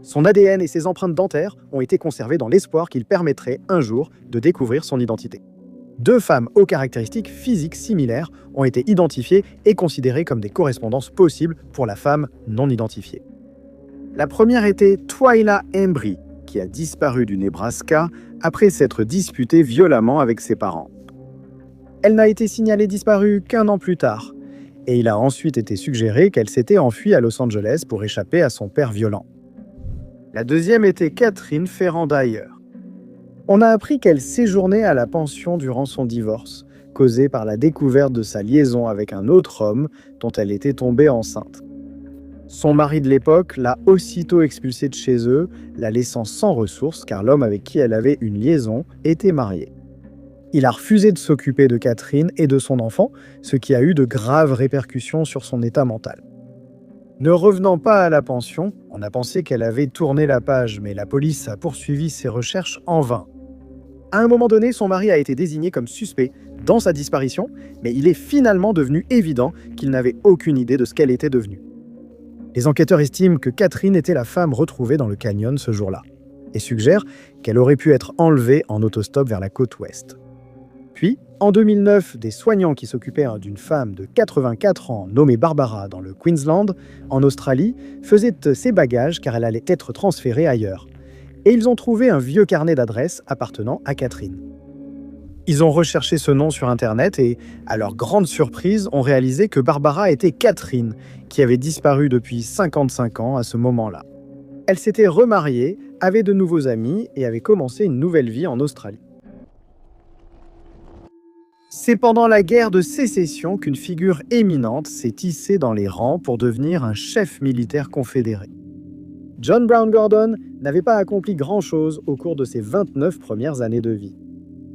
Son ADN et ses empreintes dentaires ont été conservés dans l'espoir qu'il permettrait un jour de découvrir son identité. 2 femmes aux caractéristiques physiques similaires ont été identifiées et considérées comme des correspondances possibles pour la femme non identifiée. La première était Twyla Embry, qui a disparu du Nebraska après s'être disputée violemment avec ses parents. Elle n'a été signalée disparue qu'1 an plus tard, et il a ensuite été suggéré qu'elle s'était enfuie à Los Angeles pour échapper à son père violent. La deuxième était Catherine Ferrand-Dyer. On a appris qu'elle séjournait à la pension durant son divorce, causé par la découverte de sa liaison avec un autre homme dont elle était tombée enceinte. Son mari de l'époque l'a aussitôt expulsée de chez eux, la laissant sans ressources car l'homme avec qui elle avait une liaison était marié. Il a refusé de s'occuper de Catherine et de son enfant, ce qui a eu de graves répercussions sur son état mental. Ne revenant pas à la pension, on a pensé qu'elle avait tourné la page, mais la police a poursuivi ses recherches en vain. À un moment donné, son mari a été désigné comme suspect dans sa disparition, mais il est finalement devenu évident qu'il n'avait aucune idée de ce qu'elle était devenue. Les enquêteurs estiment que Catherine était la femme retrouvée dans le canyon ce jour-là, et suggèrent qu'elle aurait pu être enlevée en autostop vers la côte ouest. Puis, en 2009, des soignants qui s'occupaient d'une femme de 84 ans nommée Barbara dans le Queensland, en Australie, faisaient ses bagages car elle allait être transférée ailleurs. Et ils ont trouvé un vieux carnet d'adresses appartenant à Catherine. Ils ont recherché ce nom sur Internet et, à leur grande surprise, ont réalisé que Barbara était Catherine, qui avait disparu depuis 55 ans à ce moment-là. Elle s'était remariée, avait de nouveaux amis et avait commencé une nouvelle vie en Australie. C'est pendant la guerre de sécession qu'une figure éminente s'est hissée dans les rangs pour devenir un chef militaire confédéré. John Brown Gordon n'avait pas accompli grand-chose au cours de ses 29 premières années de vie.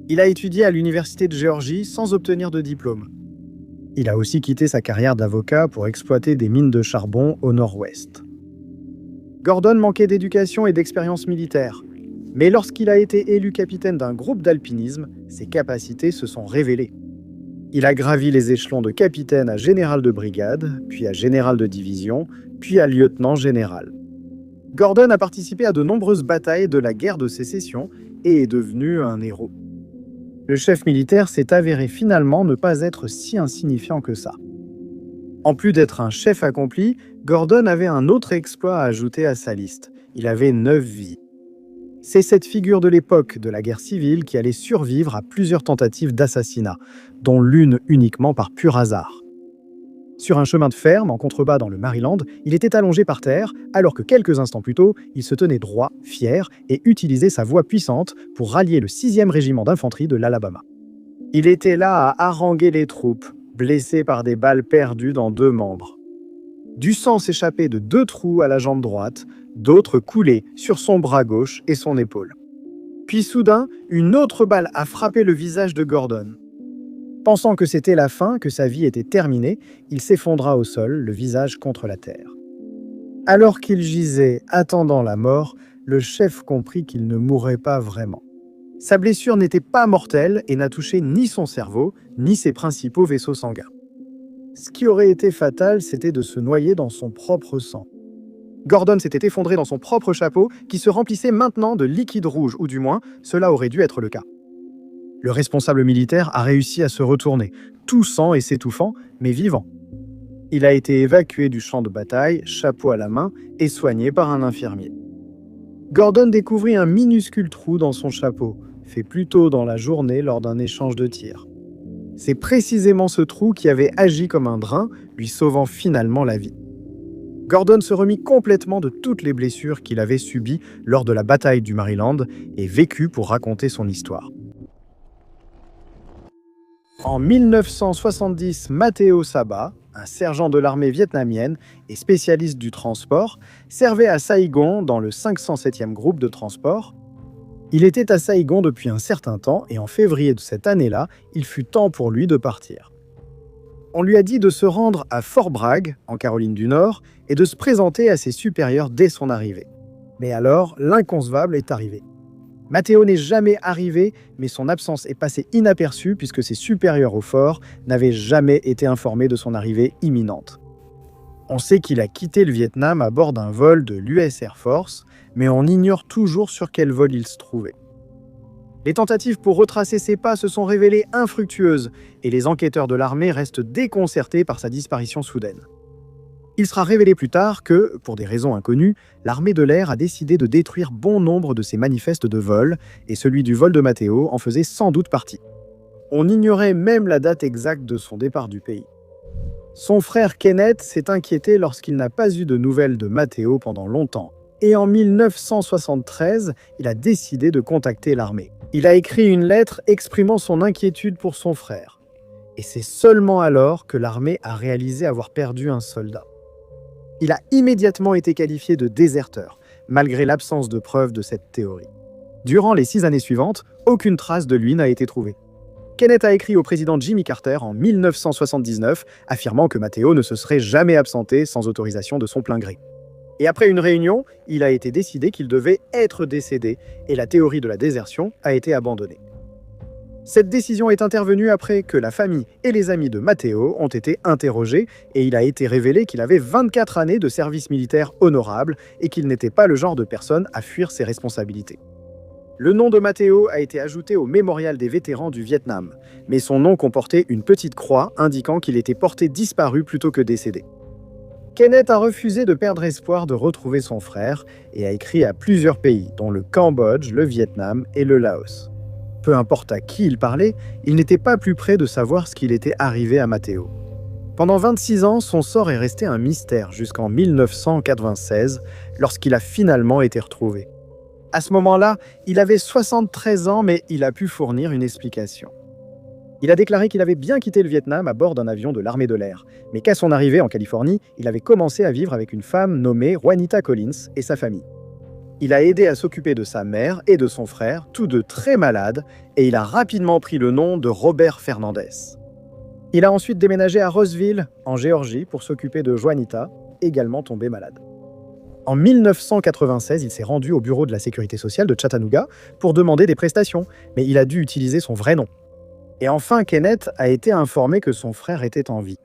Il a étudié à l'Université de Géorgie sans obtenir de diplôme. Il a aussi quitté sa carrière d'avocat pour exploiter des mines de charbon au nord-ouest. Gordon manquait d'éducation et d'expérience militaire. Mais lorsqu'il a été élu capitaine d'un groupe d'alpinisme, ses capacités se sont révélées. Il a gravi les échelons de capitaine à général de brigade, puis à général de division, puis à lieutenant général. Gordon a participé à de nombreuses batailles de la guerre de sécession et est devenu un héros. Le chef militaire s'est avéré finalement ne pas être si insignifiant que ça. En plus d'être un chef accompli, Gordon avait un autre exploit à ajouter à sa liste. Il avait 9 vies. C'est cette figure de l'époque de la guerre civile qui allait survivre à plusieurs tentatives d'assassinat, dont l'une uniquement par pur hasard. Sur un chemin de ferme, en contrebas dans le Maryland, il était allongé par terre, alors que quelques instants plus tôt, il se tenait droit, fier, et utilisait sa voix puissante pour rallier le 6e régiment d'infanterie de l'Alabama. Il était là à haranguer les troupes, blessé par des balles perdues dans 2 membres. Du sang s'échappait de 2 trous à la jambe droite, d'autres coulaient sur son bras gauche et son épaule. Puis soudain, une autre balle a frappé le visage de Gordon. Pensant que c'était la fin, que sa vie était terminée, il s'effondra au sol, le visage contre la terre. Alors qu'il gisait, attendant la mort, le chef comprit qu'il ne mourrait pas vraiment. Sa blessure n'était pas mortelle et n'a touché ni son cerveau, ni ses principaux vaisseaux sanguins. Ce qui aurait été fatal, c'était de se noyer dans son propre sang. Gordon s'était effondré dans son propre chapeau, qui se remplissait maintenant de liquide rouge, ou du moins, cela aurait dû être le cas. Le responsable militaire a réussi à se retourner, toussant et s'étouffant, mais vivant. Il a été évacué du champ de bataille, chapeau à la main, et soigné par un infirmier. Gordon découvrit un minuscule trou dans son chapeau, fait plus tôt dans la journée lors d'un échange de tirs. C'est précisément ce trou qui avait agi comme un drain, lui sauvant finalement la vie. Gordon se remit complètement de toutes les blessures qu'il avait subies lors de la bataille du Maryland et vécut pour raconter son histoire. En 1970, Matteo Saba, un sergent de l'armée vietnamienne et spécialiste du transport, servait à Saigon dans le 507e groupe de transport. Il était à Saigon depuis un certain temps et en février de cette année-là, il fut temps pour lui de partir. On lui a dit de se rendre à Fort Bragg, en Caroline du Nord, et de se présenter à ses supérieurs dès son arrivée. Mais alors, l'inconcevable est arrivé. Matteo n'est jamais arrivé, mais son absence est passée inaperçue puisque ses supérieurs au fort n'avaient jamais été informés de son arrivée imminente. On sait qu'il a quitté le Vietnam à bord d'un vol de l'US Air Force, mais on ignore toujours sur quel vol il se trouvait. Les tentatives pour retracer ses pas se sont révélées infructueuses et les enquêteurs de l'armée restent déconcertés par sa disparition soudaine. Il sera révélé plus tard que, pour des raisons inconnues, l'armée de l'air a décidé de détruire bon nombre de ses manifestes de vol, et celui du vol de Matteo en faisait sans doute partie. On ignorait même la date exacte de son départ du pays. Son frère Kenneth s'est inquiété lorsqu'il n'a pas eu de nouvelles de Matteo pendant longtemps, et en 1973, il a décidé de contacter l'armée. Il a écrit une lettre exprimant son inquiétude pour son frère. Et c'est seulement alors que l'armée a réalisé avoir perdu un soldat. Il a immédiatement été qualifié de déserteur, malgré l'absence de preuves de cette théorie. Durant les 6 années suivantes, aucune trace de lui n'a été trouvée. Kenneth a écrit au président Jimmy Carter en 1979, affirmant que Matteo ne se serait jamais absenté sans autorisation de son plein gré. Et après une réunion, il a été décidé qu'il devait être décédé, et la théorie de la désertion a été abandonnée. Cette décision est intervenue après que la famille et les amis de Matteo ont été interrogés et il a été révélé qu'il avait 24 années de service militaire honorable et qu'il n'était pas le genre de personne à fuir ses responsabilités. Le nom de Matteo a été ajouté au mémorial des vétérans du Vietnam, mais son nom comportait une petite croix indiquant qu'il était porté disparu plutôt que décédé. Kenneth a refusé de perdre espoir de retrouver son frère et a écrit à plusieurs pays, dont le Cambodge, le Vietnam et le Laos. Peu importe à qui il parlait, il n'était pas plus près de savoir ce qu'il était arrivé à Matteo. Pendant 26 ans, son sort est resté un mystère jusqu'en 1996, lorsqu'il a finalement été retrouvé. À ce moment-là, il avait 73 ans, mais il a pu fournir une explication. Il a déclaré qu'il avait bien quitté le Vietnam à bord d'un avion de l'armée de l'air, mais qu'à son arrivée en Californie, il avait commencé à vivre avec une femme nommée Juanita Collins et sa famille. Il a aidé à s'occuper de sa mère et de son frère, tous deux très malades, et il a rapidement pris le nom de Robert Fernandez. Il a ensuite déménagé à Roseville, en Géorgie, pour s'occuper de Juanita, également tombée malade. En 1996, il s'est rendu au bureau de la sécurité sociale de Chattanooga pour demander des prestations, mais il a dû utiliser son vrai nom. Et enfin, Kenneth a été informé que son frère était en vie.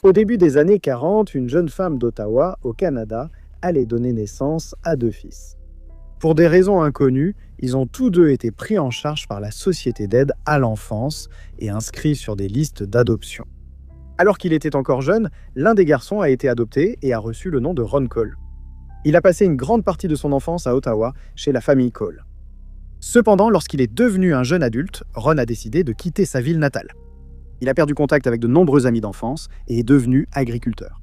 Au début des années 40, une jeune femme d'Ottawa, au Canada, allait donner naissance à 2 fils. Pour des raisons inconnues, ils ont tous deux été pris en charge par la Société d'aide à l'enfance et inscrits sur des listes d'adoption. Alors qu'il était encore jeune, l'un des garçons a été adopté et a reçu le nom de Ron Cole. Il a passé une grande partie de son enfance à Ottawa, chez la famille Cole. Cependant, lorsqu'il est devenu un jeune adulte, Ron a décidé de quitter sa ville natale. Il a perdu contact avec de nombreux amis d'enfance et est devenu agriculteur.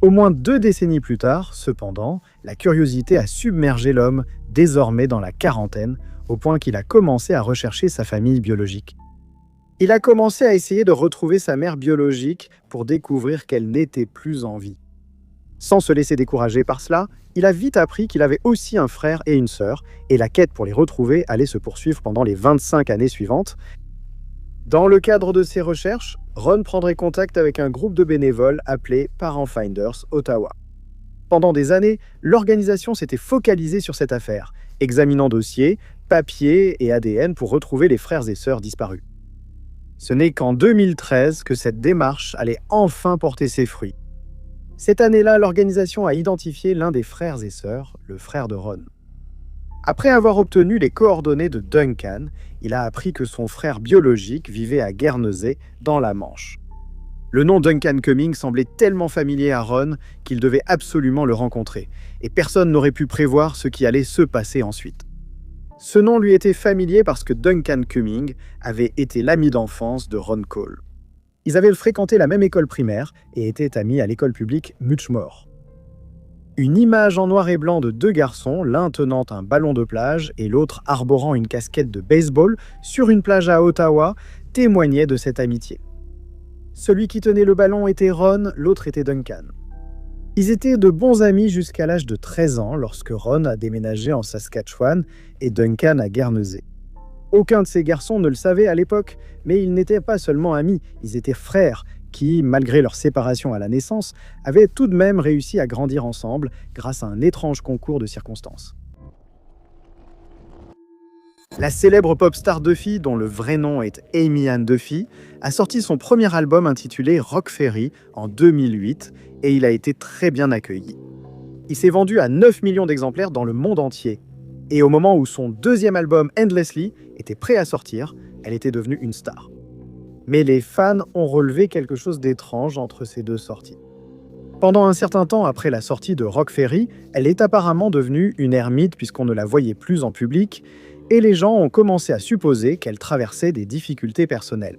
Au moins 2 décennies plus tard, cependant, la curiosité a submergé l'homme, désormais dans la quarantaine, au point qu'il a commencé à rechercher sa famille biologique. Il a commencé à essayer de retrouver sa mère biologique pour découvrir qu'elle n'était plus en vie. Sans se laisser décourager par cela, il a vite appris qu'il avait aussi un frère et une sœur, et la quête pour les retrouver allait se poursuivre pendant les 25 années suivantes. Dans le cadre de ses recherches, Ron prendrait contact avec un groupe de bénévoles appelé Parent Finders Ottawa. Pendant des années, l'organisation s'était focalisée sur cette affaire, examinant dossiers, papiers et ADN pour retrouver les frères et sœurs disparus. Ce n'est qu'en 2013 que cette démarche allait enfin porter ses fruits. Cette année-là, l'organisation a identifié l'un des frères et sœurs, le frère de Ron. Après avoir obtenu les coordonnées de Duncan, il a appris que son frère biologique vivait à Guernesey, dans la Manche. Le nom Duncan Cumming semblait tellement familier à Ron qu'il devait absolument le rencontrer, et personne n'aurait pu prévoir ce qui allait se passer ensuite. Ce nom lui était familier parce que Duncan Cumming avait été l'ami d'enfance de Ron Cole. Ils avaient fréquenté la même école primaire et étaient amis à l'école publique Muchmore. Une image en noir et blanc de 2 garçons, l'un tenant un ballon de plage et l'autre arborant une casquette de baseball sur une plage à Ottawa, témoignait de cette amitié. Celui qui tenait le ballon était Ron, l'autre était Duncan. Ils étaient de bons amis jusqu'à l'âge de 13 ans lorsque Ron a déménagé en Saskatchewan et Duncan à Guernesey. Aucun de ces garçons ne le savait à l'époque, mais ils n'étaient pas seulement amis, ils étaient frères, qui, malgré leur séparation à la naissance, avaient tout de même réussi à grandir ensemble grâce à un étrange concours de circonstances. La célèbre pop star Duffy, dont le vrai nom est Amy Ann Duffy, a sorti son premier album intitulé Rock Ferry en 2008 et il a été très bien accueilli. Il s'est vendu à 9 millions d'exemplaires dans le monde entier. Et au moment où son deuxième album Endlessly était prêt à sortir, elle était devenue une star. Mais les fans ont relevé quelque chose d'étrange entre ces deux sorties. Pendant un certain temps après la sortie de Rock Ferry, elle est apparemment devenue une ermite puisqu'on ne la voyait plus en public, et les gens ont commencé à supposer qu'elle traversait des difficultés personnelles.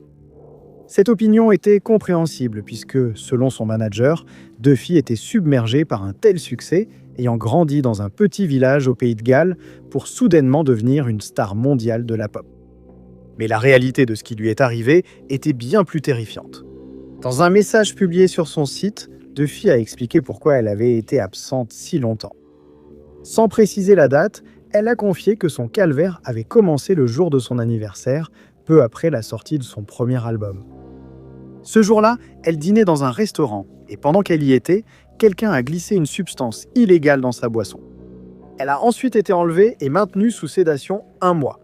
Cette opinion était compréhensible puisque, selon son manager, Duffy était submergée par un tel succès, ayant grandi dans un petit village au Pays de Galles, pour soudainement devenir une star mondiale de la pop. Mais la réalité de ce qui lui est arrivé était bien plus terrifiante. Dans un message publié sur son site, Duffy a expliqué pourquoi elle avait été absente si longtemps. Sans préciser la date, elle a confié que son calvaire avait commencé le jour de son anniversaire, peu après la sortie de son premier album. Ce jour-là, elle dînait dans un restaurant, et pendant qu'elle y était, quelqu'un a glissé une substance illégale dans sa boisson. Elle a ensuite été enlevée et maintenue sous sédation 1 mois.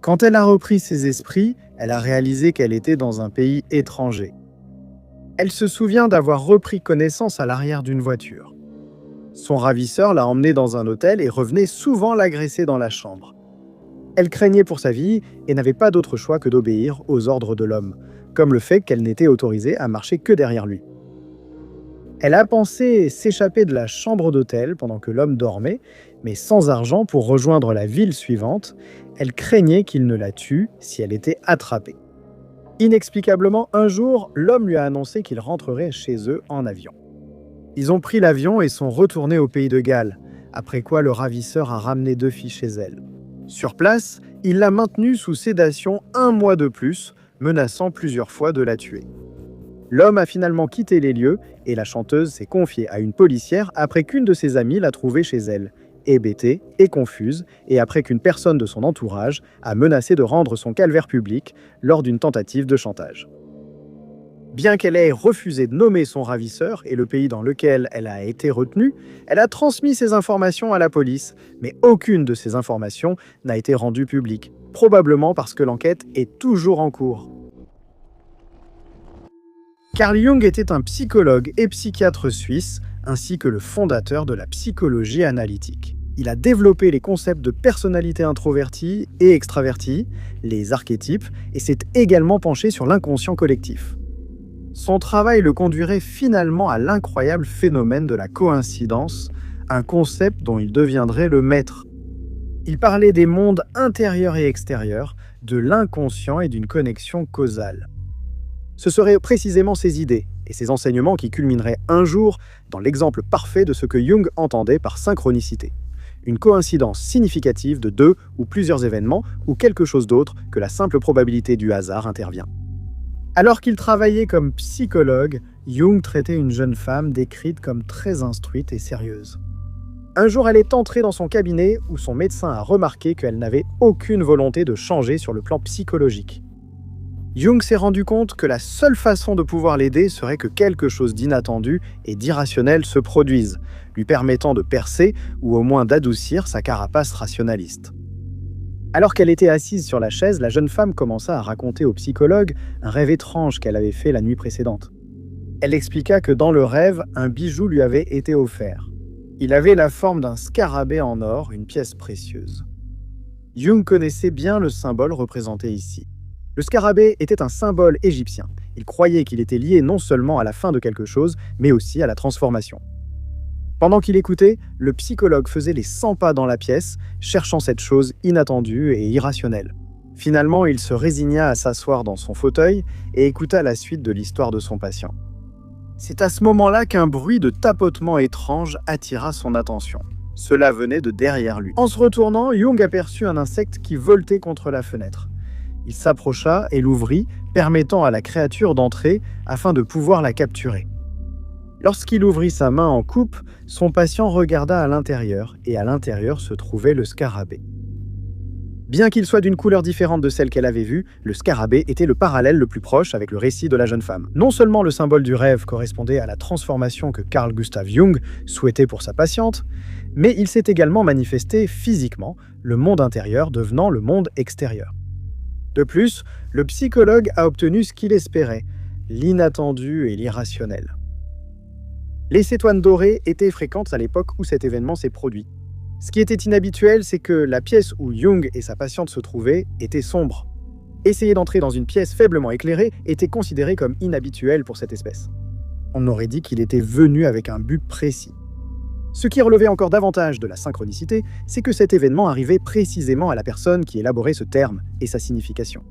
Quand elle a repris ses esprits, elle a réalisé qu'elle était dans un pays étranger. Elle se souvient d'avoir repris connaissance à l'arrière d'une voiture. Son ravisseur l'a emmenée dans un hôtel et revenait souvent l'agresser dans la chambre. Elle craignait pour sa vie et n'avait pas d'autre choix que d'obéir aux ordres de l'homme, comme le fait qu'elle n'était autorisée à marcher que derrière lui. Elle a pensé s'échapper de la chambre d'hôtel pendant que l'homme dormait, mais sans argent pour rejoindre la ville suivante, elle craignait qu'il ne la tue si elle était attrapée. Inexplicablement, un jour, l'homme lui a annoncé qu'il rentrerait chez eux en avion. Ils ont pris l'avion et sont retournés au Pays de Galles, après quoi le ravisseur a ramené Duffy chez elle. Sur place, il l'a maintenue sous sédation 1 mois de plus, menaçant plusieurs fois de la tuer. L'homme a finalement quitté les lieux et la chanteuse s'est confiée à une policière après qu'une de ses amies l'a trouvée chez elle, hébétée et confuse, et après qu'une personne de son entourage a menacé de rendre son calvaire public lors d'une tentative de chantage. Bien qu'elle ait refusé de nommer son ravisseur et le pays dans lequel elle a été retenue, elle a transmis ces informations à la police, mais aucune de ces informations n'a été rendue publique, probablement parce que l'enquête est toujours en cours. Carl Jung était un psychologue et psychiatre suisse, ainsi que le fondateur de la psychologie analytique. Il a développé les concepts de personnalité introvertie et extravertie, les archétypes, et s'est également penché sur l'inconscient collectif. Son travail le conduirait finalement à l'incroyable phénomène de la coïncidence, un concept dont il deviendrait le maître. Il parlait des mondes intérieurs et extérieurs, de l'inconscient et d'une connexion causale. Ce seraient précisément ces idées et ces enseignements qui culmineraient un jour dans l'exemple parfait de ce que Jung entendait par synchronicité. Une coïncidence significative de 2 ou plusieurs événements ou quelque chose d'autre que la simple probabilité du hasard intervient. Alors qu'il travaillait comme psychologue, Jung traitait une jeune femme décrite comme très instruite et sérieuse. Un jour, elle est entrée dans son cabinet où son médecin a remarqué qu'elle n'avait aucune volonté de changer sur le plan psychologique. Jung s'est rendu compte que la seule façon de pouvoir l'aider serait que quelque chose d'inattendu et d'irrationnel se produise, lui permettant de percer ou au moins d'adoucir sa carapace rationaliste. Alors qu'elle était assise sur la chaise, la jeune femme commença à raconter au psychologue un rêve étrange qu'elle avait fait la nuit précédente. Elle expliqua que dans le rêve, un bijou lui avait été offert. Il avait la forme d'un scarabée en or, une pièce précieuse. Jung connaissait bien le symbole représenté ici. Le scarabée était un symbole égyptien. Il croyait qu'il était lié non seulement à la fin de quelque chose, mais aussi à la transformation. Pendant qu'il écoutait, le psychologue faisait les 100 pas dans la pièce, cherchant cette chose inattendue et irrationnelle. Finalement, il se résigna à s'asseoir dans son fauteuil et écouta la suite de l'histoire de son patient. C'est à ce moment-là qu'un bruit de tapotement étrange attira son attention. Cela venait de derrière lui. En se retournant, Jung aperçut un insecte qui voltait contre la fenêtre. Il s'approcha et l'ouvrit, permettant à la créature d'entrer afin de pouvoir la capturer. Lorsqu'il ouvrit sa main en coupe, son patient regarda à l'intérieur, et à l'intérieur se trouvait le scarabée. Bien qu'il soit d'une couleur différente de celle qu'elle avait vue, le scarabée était le parallèle le plus proche avec le récit de la jeune femme. Non seulement le symbole du rêve correspondait à la transformation que Carl Gustav Jung souhaitait pour sa patiente, mais il s'est également manifesté physiquement, le monde intérieur devenant le monde extérieur. De plus, le psychologue a obtenu ce qu'il espérait, l'inattendu et l'irrationnel. Les cétoines dorées étaient fréquentes à l'époque où cet événement s'est produit. Ce qui était inhabituel, c'est que la pièce où Jung et sa patiente se trouvaient était sombre. Essayer d'entrer dans une pièce faiblement éclairée était considéré comme inhabituel pour cette espèce. On aurait dit qu'il était venu avec un but précis. Ce qui relevait encore davantage de la synchronicité, c'est que cet événement arrivait précisément à la personne qui élaborait ce terme et sa signification.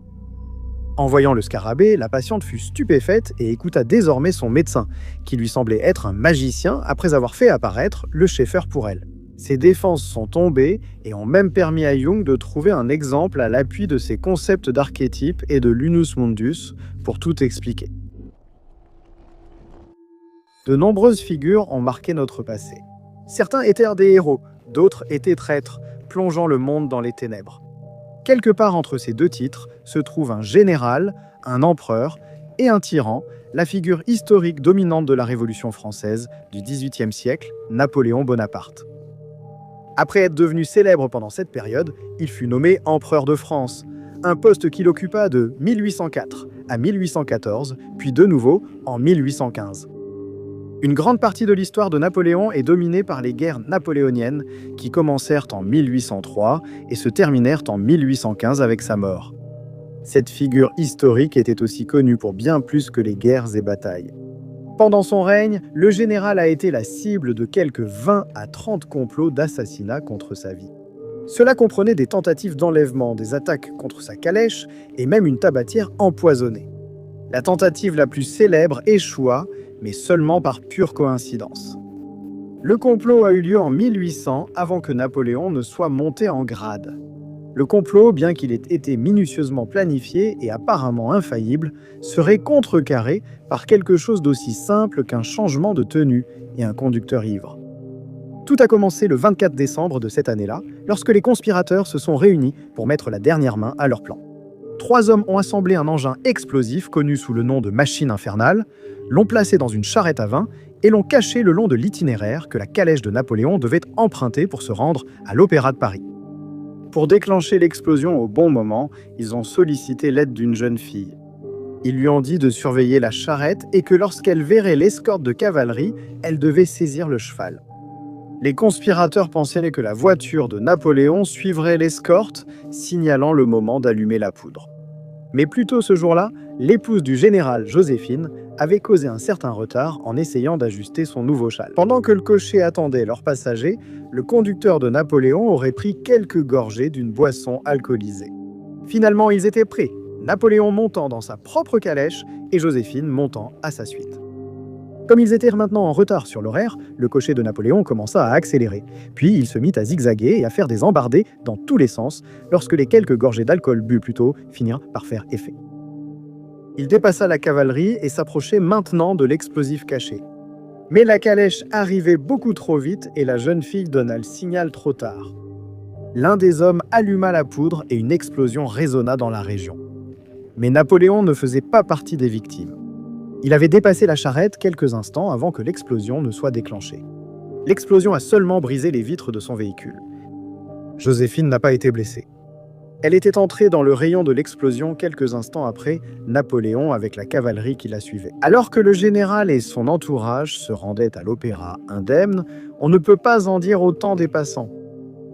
En voyant le scarabée, la patiente fut stupéfaite et écouta désormais son médecin, qui lui semblait être un magicien après avoir fait apparaître le Schaeffer pour elle. Ses défenses sont tombées et ont même permis à Jung de trouver un exemple à l'appui de ses concepts d'archétype et de l'unus mundus pour tout expliquer. De nombreuses figures ont marqué notre passé. Certains étaient des héros, d'autres étaient traîtres, plongeant le monde dans les ténèbres. Quelque part entre ces deux titres se trouve un général, un empereur et un tyran, la figure historique dominante de la Révolution française du XVIIIe siècle, Napoléon Bonaparte. Après être devenu célèbre pendant cette période, il fut nommé empereur de France, un poste qu'il occupa de 1804 à 1814, puis de nouveau en 1815. Une grande partie de l'histoire de Napoléon est dominée par les guerres napoléoniennes qui commencèrent en 1803 et se terminèrent en 1815 avec sa mort. Cette figure historique était aussi connue pour bien plus que les guerres et batailles. Pendant son règne, le général a été la cible de quelques 20 à 30 complots d'assassinat contre sa vie. Cela comprenait des tentatives d'enlèvement, des attaques contre sa calèche et même une tabatière empoisonnée. La tentative la plus célèbre échoua, mais seulement par pure coïncidence. Le complot a eu lieu en 1800 avant que Napoléon ne soit monté en grade. Le complot, bien qu'il ait été minutieusement planifié et apparemment infaillible, serait contrecarré par quelque chose d'aussi simple qu'un changement de tenue et un conducteur ivre. Tout a commencé le 24 décembre de cette année-là, lorsque les conspirateurs se sont réunis pour mettre la dernière main à leur plan. 3 hommes ont assemblé un engin explosif connu sous le nom de machine infernale, l'ont placé dans une charrette à vin et l'ont caché le long de l'itinéraire que la calèche de Napoléon devait emprunter pour se rendre à l'Opéra de Paris. Pour déclencher l'explosion au bon moment, ils ont sollicité l'aide d'une jeune fille. Ils lui ont dit de surveiller la charrette et que lorsqu'elle verrait l'escorte de cavalerie, elle devait saisir le cheval. Les conspirateurs pensaient que la voiture de Napoléon suivrait l'escorte, signalant le moment d'allumer la poudre. Mais plus tôt ce jour-là, l'épouse du général, Joséphine, avait causé un certain retard en essayant d'ajuster son nouveau châle. Pendant que le cocher attendait leurs passagers, le conducteur de Napoléon aurait pris quelques gorgées d'une boisson alcoolisée. Finalement, ils étaient prêts, Napoléon montant dans sa propre calèche et Joséphine montant à sa suite. Comme ils étaient maintenant en retard sur l'horaire, le cocher de Napoléon commença à accélérer. Puis il se mit à zigzaguer et à faire des embardées dans tous les sens, lorsque les quelques gorgées d'alcool bues plus tôt finirent par faire effet. Il dépassa la cavalerie et s'approchait maintenant de l'explosif caché. Mais la calèche arrivait beaucoup trop vite et la jeune fille donna le signal trop tard. L'un des hommes alluma la poudre et une explosion résonna dans la région. Mais Napoléon ne faisait pas partie des victimes. Il avait dépassé la charrette quelques instants avant que l'explosion ne soit déclenchée. L'explosion a seulement brisé les vitres de son véhicule. Joséphine n'a pas été blessée. Elle était entrée dans le rayon de l'explosion quelques instants après Napoléon avec la cavalerie qui la suivait. Alors que le général et son entourage se rendaient à l'opéra indemnes, on ne peut pas en dire autant des passants.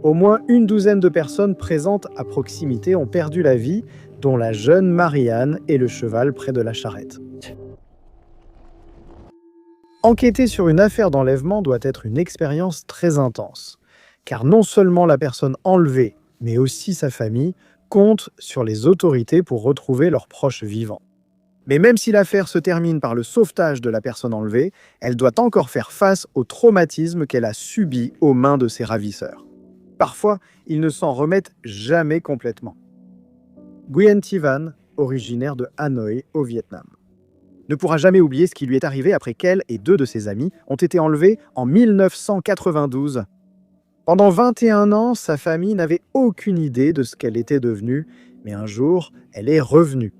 Au moins une douzaine de personnes présentes à proximité ont perdu la vie, dont la jeune Marie-Anne et le cheval près de la charrette. Enquêter sur une affaire d'enlèvement doit être une expérience très intense, car non seulement la personne enlevée, mais aussi sa famille, comptent sur les autorités pour retrouver leurs proches vivants. Mais même si l'affaire se termine par le sauvetage de la personne enlevée, elle doit encore faire face au traumatisme qu'elle a subi aux mains de ses ravisseurs. Parfois, ils ne s'en remettent jamais complètement. Nguyen Thi Van, originaire de Hanoï, au Vietnam, ne pourra jamais oublier ce qui lui est arrivé après qu'elle et 2 de ses amis ont été enlevés en 1992. Pendant 21 ans, sa famille n'avait aucune idée de ce qu'elle était devenue, mais un jour, elle est revenue.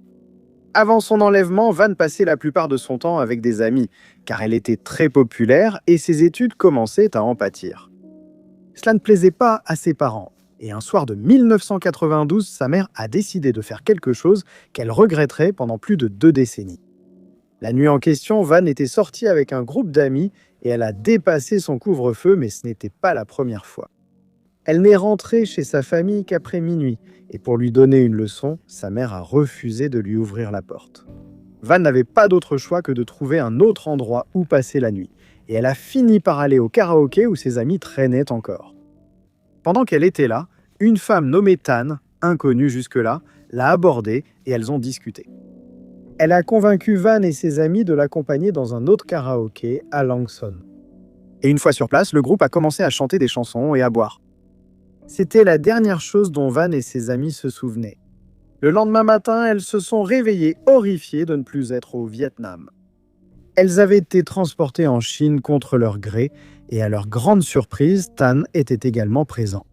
Avant son enlèvement, Van passait la plupart de son temps avec des amis, car elle était très populaire et ses études commençaient à en pâtir. Cela ne plaisait pas à ses parents, et un soir de 1992, sa mère a décidé de faire quelque chose qu'elle regretterait pendant plus de 2 décennies. La nuit en question, Van était sortie avec un groupe d'amis et elle a dépassé son couvre-feu, mais ce n'était pas la première fois. Elle n'est rentrée chez sa famille qu'après minuit, et pour lui donner une leçon, sa mère a refusé de lui ouvrir la porte. Van n'avait pas d'autre choix que de trouver un autre endroit où passer la nuit, et elle a fini par aller au karaoké où ses amis traînaient encore. Pendant qu'elle était là, une femme nommée Tan, inconnue jusque-là, l'a abordée et elles ont discuté. Elle a convaincu Van et ses amis de l'accompagner dans un autre karaoké à Langson. Et une fois sur place, le groupe a commencé à chanter des chansons et à boire. C'était la dernière chose dont Van et ses amis se souvenaient. Le lendemain matin, elles se sont réveillées horrifiées de ne plus être au Vietnam. Elles avaient été transportées en Chine contre leur gré, et à leur grande surprise, Tan était également présent.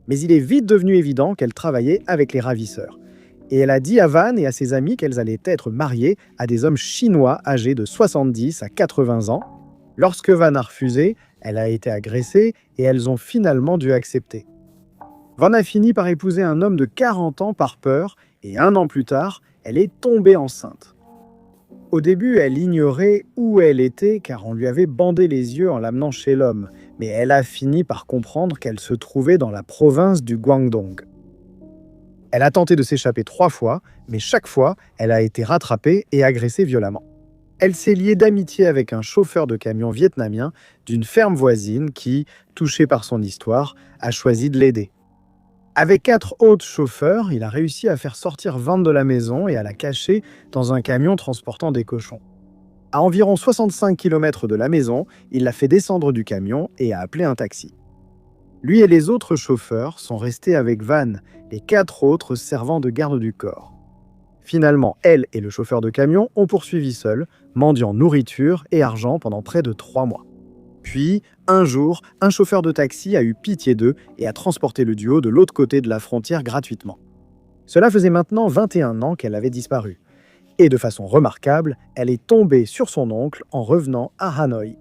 Mais il est vite devenu évident qu'elle travaillait avec les ravisseurs. Et elle a dit à Van et à ses amis qu'elles allaient être mariées à des hommes chinois âgés de 70 à 80 ans. Lorsque Van a refusé, elle a été agressée et elles ont finalement dû accepter. Van a fini par épouser un homme de 40 ans par peur et 1 an plus tard, elle est tombée enceinte. Au début, elle ignorait où elle était car on lui avait bandé les yeux en l'amenant chez l'homme, mais elle a fini par comprendre qu'elle se trouvait dans la province du Guangdong. Elle a tenté de s'échapper 3 fois, mais chaque fois, elle a été rattrapée et agressée violemment. Elle s'est liée d'amitié avec un chauffeur de camion vietnamien d'une ferme voisine qui, touché par son histoire, a choisi de l'aider. Avec 4 autres chauffeurs, il a réussi à faire sortir Van de la maison et à la cacher dans un camion transportant des cochons. À environ 65 km de la maison, il l'a fait descendre du camion et a appelé un taxi. Lui et les autres chauffeurs sont restés avec Van, les 4 autres servant de garde du corps. Finalement, elle et le chauffeur de camion ont poursuivi seuls, mendiant nourriture et argent pendant près de 3 mois. Puis, un jour, un chauffeur de taxi a eu pitié d'eux et a transporté le duo de l'autre côté de la frontière gratuitement. Cela faisait maintenant 21 ans qu'elle avait disparu. Et de façon remarquable, elle est tombée sur son oncle en revenant à Hanoï.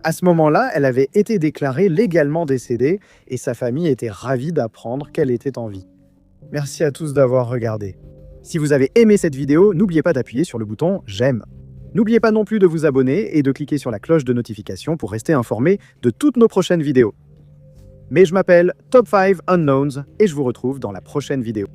À ce moment-là, elle avait été déclarée légalement décédée et sa famille était ravie d'apprendre qu'elle était en vie. Merci à tous d'avoir regardé. Si vous avez aimé cette vidéo, n'oubliez pas d'appuyer sur le bouton « J'aime ». N'oubliez pas non plus de vous abonner et de cliquer sur la cloche de notification pour rester informé de toutes nos prochaines vidéos. Mais je m'appelle Top 5 Unknowns et je vous retrouve dans la prochaine vidéo.